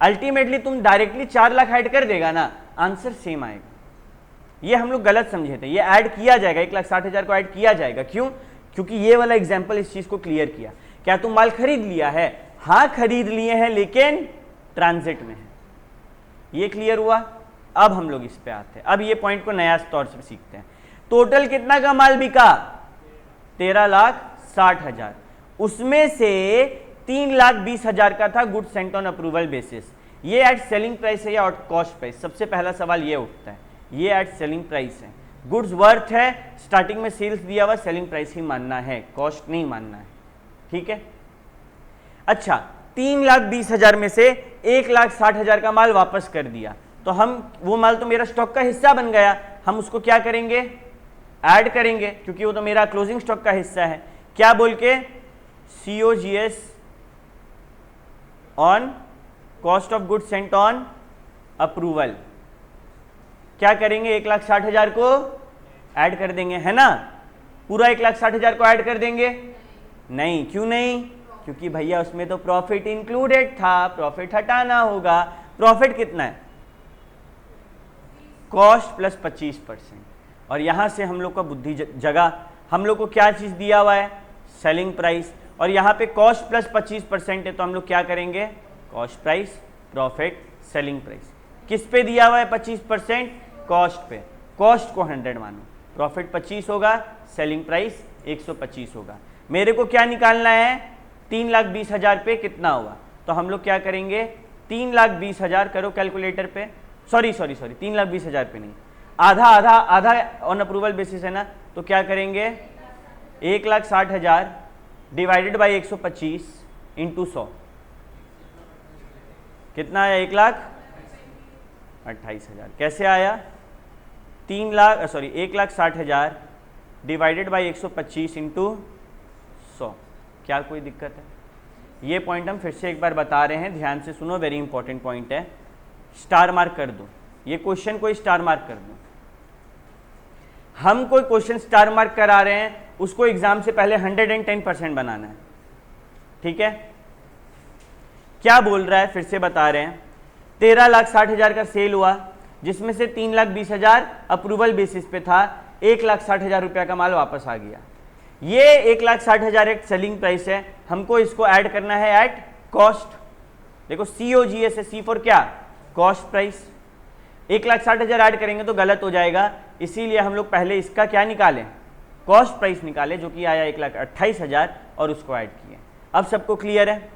अल्टीमेटली तुम डायरेक्टली 4 लाख ऐड कर देगा ना, आंसर सेम आएगा। ये हम लोग गलत समझे थे, ये ऐड किया जाएगा, 1,60,000 को ऐड किया जाएगा। क्यों? क्योंकि ये वाला एग्जाम्पल इस चीज को क्लियर किया। क्या तुम माल खरीद लिया है? हाँ खरीद लिए हैं, लेकिन ट्रांजिट में है। ये क्लियर हुआ। अब हम लोग इस पे आते हैं, अब ये पॉइंट को नया तौर से सीखते हैं। टोटल कितना का माल बिका? 13,60,000। उसमें से 3,20,000 का था good Saint on approval basis. ये एट सेलिंग प्राइस है या कॉस्ट प्राइस? सबसे पहला सवाल ये उठता है। ये एट सेलिंग प्राइस है, गुड्स वर्थ है, स्टार्टिंग में सेल्स दिया हुआ, सेलिंग प्राइस ही मानना है, कॉस्ट नहीं मानना है। ठीक है। अच्छा, 3,20,000 में से 1,60,000 का माल वापस कर दिया, तो हम वो माल तो मेरा स्टॉक का हिस्सा बन गया, हम उसको क्या करेंगे? ऐड करेंगे, क्योंकि वो तो मेरा क्लोजिंग स्टॉक का हिस्सा है। क्या बोल के? COGS on cost of good Saint on approval. क्या करेंगे? 1,60,000 को ऐड कर देंगे, है ना? पूरा 1,60,000 को ऐड कर देंगे? नहीं। क्यों नहीं? क्योंकि भैया उसमें तो प्रॉफिट इंक्लूडेड था, प्रॉफिट हटाना होगा। प्रॉफिट कितना है? Cost plus 25%। और यहां से हम लोग का बुद्धि जगह, हम लोग को क्या चीज दिया हुआ है? Selling price. और यहाँ पे कॉस्ट प्लस 25% है, तो हम लोग क्या करेंगे? Cost price, profit, selling price. किस पे दिया हुआ है 25%? कॉस्ट पे। कॉस्ट को 100 मानो, प्रॉफिट 25 होगा, सेलिंग प्राइस 125 होगा। मेरे को क्या निकालना है? 3,20,000 पे कितना हुआ? तो हम लोग क्या करेंगे? 3,20,000 करो कैलकुलेटर पे। सॉरी 3,20,000 पे नहीं, आधा आधा आधा ऑन अप्रूवल बेसिस है ना, तो क्या करेंगे? 1,60,000 डिवाइडेड बाई 125 इंटू 100 कितना आया? 1,28,000। कैसे आया? 1,60,000 डिवाइडेड बाई 125 इंटू 100। क्या कोई दिक्कत है? ये पॉइंट हम फिर से एक बार बता रहे हैं, ध्यान से सुनो, वेरी इंपॉर्टेंट पॉइंट है। स्टार मार्क कर दो, ये क्वेश्चन को स्टार मार्क कर दो। हम कोई क्वेश्चन स्टार मार्क करा रहे हैं, उसको एग्जाम से पहले 110% बनाना है। ठीक है। क्या बोल रहा है? फिर से बता रहे हैं, 13,60,000 का सेल हुआ, जिसमें से 3,20,000 अप्रूवल बेसिस पे था, 1,60,000 रुपया का माल वापस आ गया। ये 1,60,000 एक सेलिंग प्राइस है, हमको इसको ऐड करना है एट कॉस्ट। देखो COGS है, C फॉर क्या? Cost price. 1,60,000 ऐड करेंगे तो गलत हो जाएगा, इसीलिए हम लोग पहले इसका क्या निकालें? कॉस्ट प्राइस निकाले, जो कि आया 1,28,000, और उसको ऐड किए। अब सबको क्लियर है?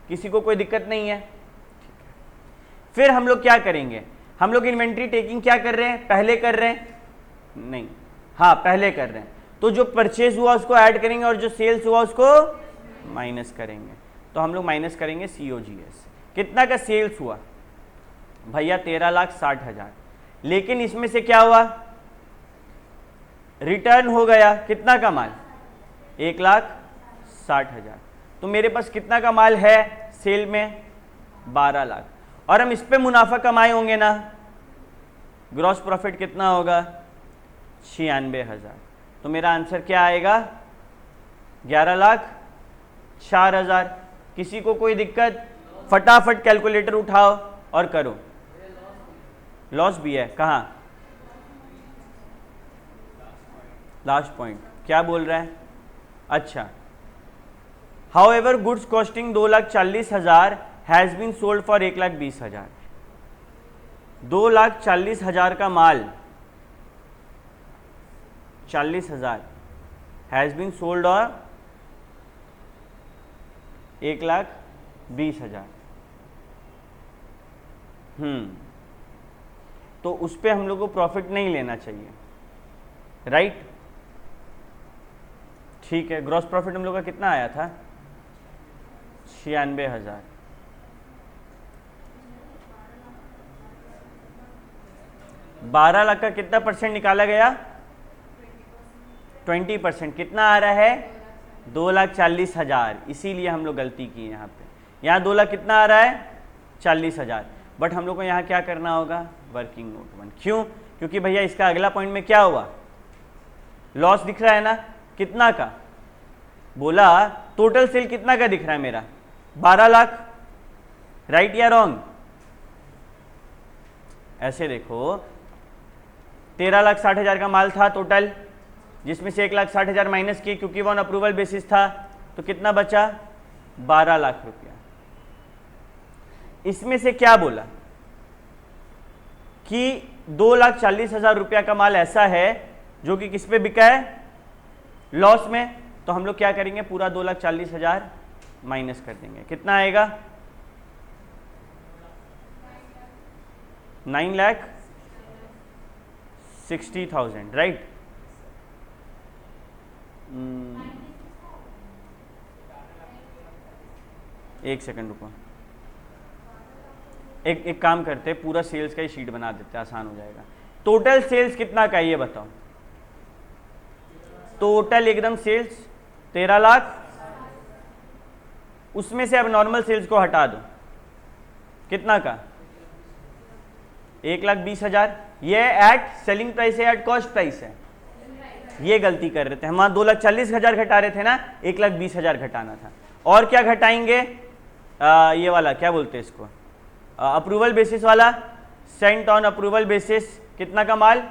किसी को कोई दिक्कत नहीं है? ठीक है। फिर हम लोग क्या करेंगे? हम लोग इन्वेंट्री टेकिंग क्या कर रहे हैं? पहले कर रहे हैं? नहीं, हाँ पहले कर रहे हैं। तो जो परचेज हुआ उसको ऐड करेंगे, और जो सेल्स हुआ उसको माइनस करेंगे। तो हम लोग माइनस करेंगे COGS। कितना का सेल्स हुआ भैया? 13,60,000। लेकिन इसमें से क्या हुआ? रिटर्न हो गया कितना का माल? 1,60,000। तो मेरे पास कितना का माल है सेल में? 12 लाख। और हम इस पे मुनाफा कमाए होंगे ना, ग्रॉस प्रॉफिट कितना होगा? 96,000। तो मेरा आंसर क्या आएगा? 11,04,000। किसी को कोई दिक्कत? फटाफट कैलकुलेटर उठाओ और करो। लॉस भी है, कहाँ? लास्ट पॉइंट क्या बोल रहा है? अच्छा, however goods costing 2,40,000 has been sold for 1,20,000। 2,40,000 का माल 40,000 हैज बीन सोल्ड और 1,20,000। तो उस पर हम लोग को प्रॉफिट नहीं लेना चाहिए, राइट? ठीक है, ग्रॉस प्रॉफिट हम लोग का कितना आया था? 96,000। 12 लाख का कितना परसेंट निकाला गया? 20%। कितना आ रहा है? 2,40,000। इसीलिए हम लोग गलती किए यहाँ पे। यहाँ 2 लाख कितना आ रहा है? 40,000। बट हम लोग को यहाँ क्या करना होगा? Working note 1। क्यों? क्योंकि भैया इसका अगला पॉइंट में क्या हुआ? लॉस दिख रहा है ना? कितना का? बोला टोटल सेल कितना का दिख रहा है मेरा? 12 लाख। राइट या रॉन्ग? ऐसे देखो, 13,60,000 का माल था टोटल, जिसमें से 1,60,000 माइनस किए क्योंकि वो ऑन अप्रूवल बेसिस था, तो कितना बचा? 12 लाख रुपया। इसमें से क्या बोला कि 2,40,000 रुपया का माल ऐसा है जो कि किस पे बिका है? लॉस में। तो हम लोग क्या करेंगे? पूरा 2,40,000 माइनस कर देंगे। कितना आएगा? 9,60,000, राइट? एक सेकंड रुको, एक काम करते हैं, पूरा सेल्स का ही शीट बना देते हैं, आसान हो जाएगा। टोटल सेल्स कितना का है ये बताओ? टोटल एकदम सेल्स 13 लाख। उसमें से अब नॉर्मल सेल्स को हटा दो, कितना का? 1,20,000। ये एट सेलिंग प्राइस है, एट कॉस्ट प्राइस है? ये गलती कर रहे थे हम, वहां 2,40,000 घटा रहे थे ना, 1,20,000 घटाना था। और क्या घटाएंगे? ये वाला क्या बोलते हैं इसको? अप्रूवल बेसिस वाला। सेंट ऑन अप्रूवल बेसिस कितना का माल?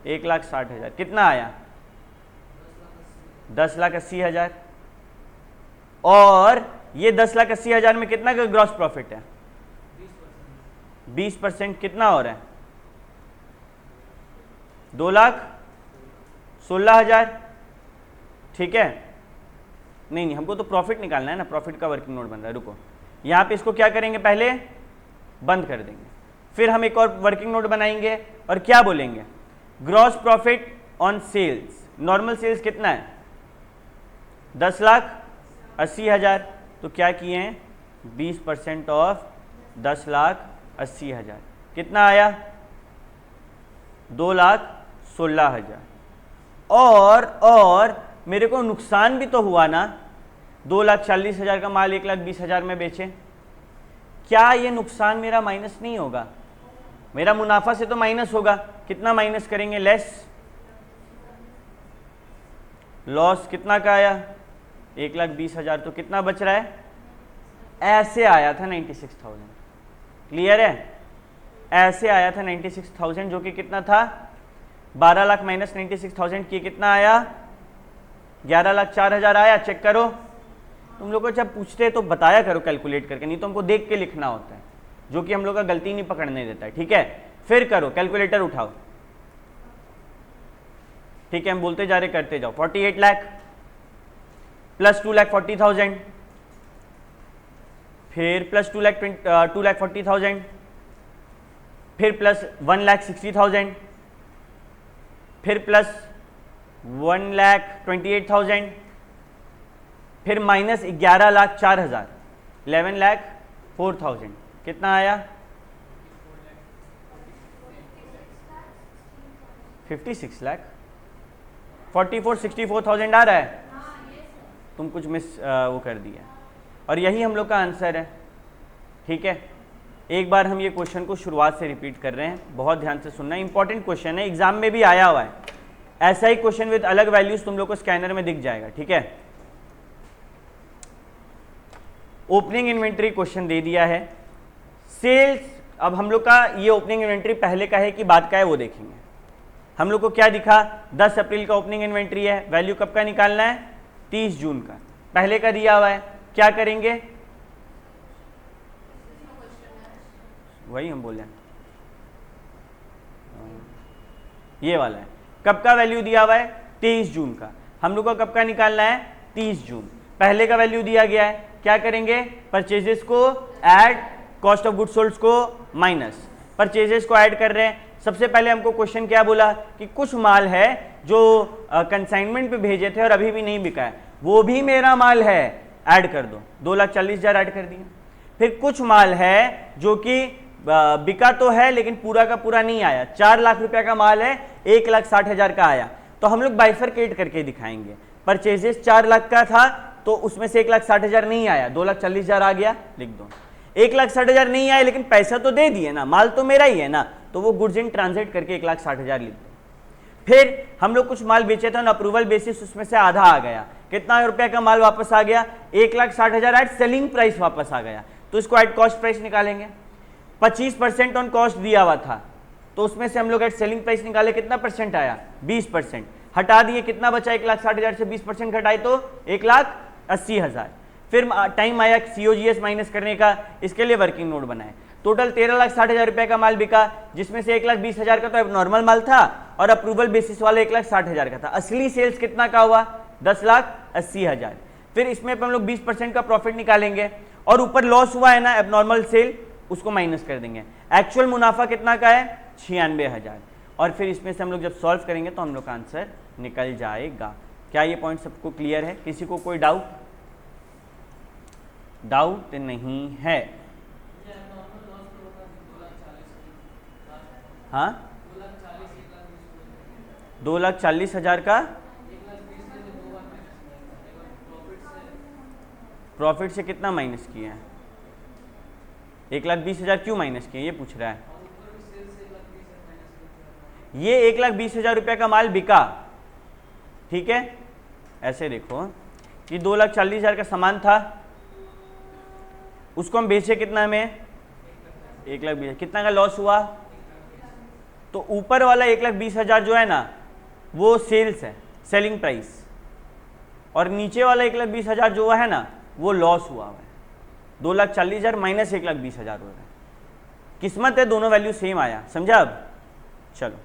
1,60,000। कितना आया? 10,80,000। और ये 10,80,000 में कितना का ग्रॉस प्रॉफिट है? 20%। कितना हो रहा है? 2,16,000। ठीक है? नहीं, हमको तो प्रॉफिट निकालना है ना, प्रॉफिट का वर्किंग नोट बन रहा है। रुको, यहां पे इसको क्या करेंगे? पहले बंद कर देंगे, फिर हम एक और वर्किंग नोट बनाएंगे और क्या बोलेंगे? Gross profit on sales. Normal sales कितना है? 10,80,000। तो क्या किए हैं? 20% ऑफ 10,80,000। कितना आया? 2,16,000। और मेरे को नुकसान भी तो हुआ ना, 2,40,000 का माल 1,20,000 में बेचे। क्या ये नुकसान मेरा माइनस नहीं होगा? मेरा मुनाफा से तो माइनस होगा। कितना माइनस करेंगे? लेस। लॉस कितना का आया? 1,20,000। तो कितना बच रहा है? ऐसे आया था 96,000। क्लियर है? ऐसे आया था 96,000, जो कि कितना था? 12 लाख माइनस 96,000 की कितना आया? 11,04,000 आया। चेक करो। तुम लोग को जब पूछते हैं तो बताया करो कैलकुलेट करके, नहीं तो हमको देख के लिखना होता है, जो कि हम लोग का गलती नहीं पकड़ने देता है। ठीक है? फिर करो, कैलकुलेटर उठाओ। ठीक है, हम बोलते जा रहे, करते जाओ। 48 लाख प्लस 2,40,000, फिर प्लस 2,40,000, फिर प्लस 1,60,000, फिर प्लस 1,28,000, फिर माइनस 11,04,000, 11,04,000। कितना आया? 56 लाख। 64,000 आ रहा है। तुम कुछ मिस वो कर दिया, और यही हम लोग का आंसर है। ठीक है, एक बार हम ये क्वेश्चन को शुरुआत से रिपीट कर रहे हैं, बहुत ध्यान से सुनना। इंपॉर्टेंट क्वेश्चन है, एग्जाम में भी आया हुआ है। ऐसा ही क्वेश्चन विद अलग वैल्यूज तुम लोग को स्कैनर में दिख जाएगा। ठीक है, ओपनिंग इन्वेंट्री क्वेश्चन दे दिया है। सेल्स, अब हम लोग का ये ओपनिंग इन्वेंट्री पहले का है कि बाद का है वो देखेंगे। हम लोग को क्या दिखा? 10 अप्रैल का ओपनिंग इन्वेंट्री है। वैल्यू कब का निकालना है? 30 जून का। पहले का दिया हुआ है, क्या करेंगे? वही हम बोले, ये वाला है। कब का वैल्यू दिया हुआ है? 23 जून का। हम लोग को कब का निकालना है? 30 जून। पहले का वैल्यू दिया गया है, क्या करेंगे, परचेजेस को add, cost of goods sold को माइनस। परचेजेस को ऐड कर रहे हैं। सबसे पहले हमको क्वेश्चन क्या बोला कि कुछ माल है जो कंसाइनमेंट पे भेजे थे और अभी भी नहीं बिका है, वो भी मेरा माल है, ऐड कर दो। 2,40,000 ऐड कर दिए। फिर कुछ माल है जो कि बिका तो है लेकिन पूरा का पूरा नहीं आया, 4 लाख रुपया का माल है, 1,60,000 का आया, तो हम लोग बाइफरकेट करके दिखाएंगे। परचेजेस 4 लाख का था तो उसमें से 1,60,000 नहीं आया, 2,40,000 आ गया, लिख दो। 1,60,000 नहीं आया लेकिन पैसा तो दे दिए ना, माल तो मेरा ही है ना, तो वो गुड्स इन ट्रांजिट करके 1,60,000 लिख दो। फिर हम लोग कुछ माल बेचे थे ऑन अप्रूवल बेसिस, उसमें से आधा आ गया, कितना रुपया का माल वापस आ गया, 1,60,000 एट सेलिंग प्राइस वापस आ गया, तो इसको एट कॉस्ट प्राइस निकालेंगे। 25% ऑन कॉस्ट दिया हुआ था, तो उसमें से हम लोग एट सेलिंग प्राइस निकाले, कितना परसेंट आया, 20%, हटा दिए, कितना बचा, 1,60,000 से 20% घटाए तो 1,80,000। फिर टाइम आया COGS माइनस करने का, इसके लिए वर्किंग नोट बनाए। टोटल 13,60,000 रुपए का माल बिका, जिसमें से 1,20,000 का तो नॉर्मल माल था और अप्रूवल बेसिस वाला 1,60,000 का था। असली सेल्स कितना का हुआ, 10,80,000। फिर इसमें हम लोग 20% का प्रॉफिट निकालेंगे और ऊपर लॉस हुआ है ना एबनॉर्मल सेल, उसको माइनस कर देंगे। एक्चुअल मुनाफा कितना का है, 96,000। और फिर इसमें से हम लोग जब सॉल्व करेंगे तो हम लोग का आंसर निकल जाएगा। क्या ये पॉइंट सबको क्लियर है? किसी को कोई डाउट नहीं है? हाँ, 2,40,000 का प्रॉफिट से कितना माइनस किया है, 1,20,000 क्यों माइनस किया, ये पूछ रहा है। ये 1,20,000 रुपये का माल बिका, ठीक है। ऐसे देखो कि 2,40,000 का सामान था, उसको हम बेचे कितना में, 1,20,000, कितना का लॉस हुआ, तो ऊपर वाला 1,20,000 जो है ना वो सेल्स है, सेलिंग प्राइस, और नीचे वाला 1,20,000 जो हुआ है ना वो लॉस हुआ है। 2,40,000 माइनस 1,20,000 हो रहा है। किस्मत है दोनों वैल्यू सेम आया, समझा। अब चलो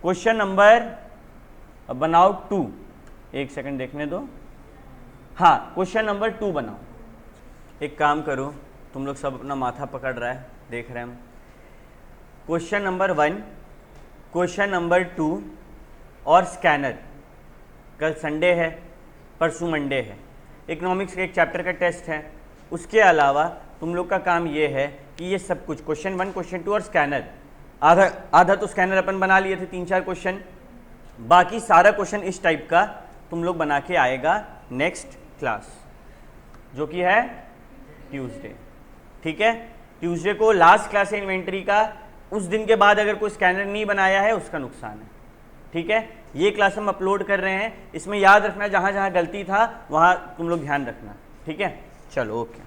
क्वेश्चन नंबर बनाओ 2, एक सेकंड देखने दो। हाँ, क्वेश्चन नंबर 2 बनाओ। एक काम करो, तुम लोग सब अपना माथा पकड़ रहा है, देख रहे हैं हम। क्वेश्चन नंबर 1, क्वेश्चन नंबर 2 और स्कैनर। कल संडे है, परसों मंडे है, इकोनॉमिक्स के एक चैप्टर का टेस्ट है। उसके अलावा तुम लोग का काम ये है कि ये सब कुछ क्वेश्चन 1, क्वेश्चन 2 और स्कैनर, आधा तो स्कैनर अपन बना लिए थे, 3-4 क्वेश्चन, बाकी सारा क्वेश्चन इस टाइप का तुम लोग बना के आएगा नेक्स्ट क्लास, जो कि है ट्यूसडे, ठीक है। ट्यूसडे को लास्ट क्लास है इन्वेंट्री का, उस दिन के बाद अगर कोई स्कैनर नहीं बनाया है उसका नुकसान है, ठीक है। ये क्लास हम अपलोड कर रहे हैं, इसमें याद रखना जहाँ जहाँ गलती था वहाँ तुम लोग ध्यान रखना, ठीक है। चलो ओके।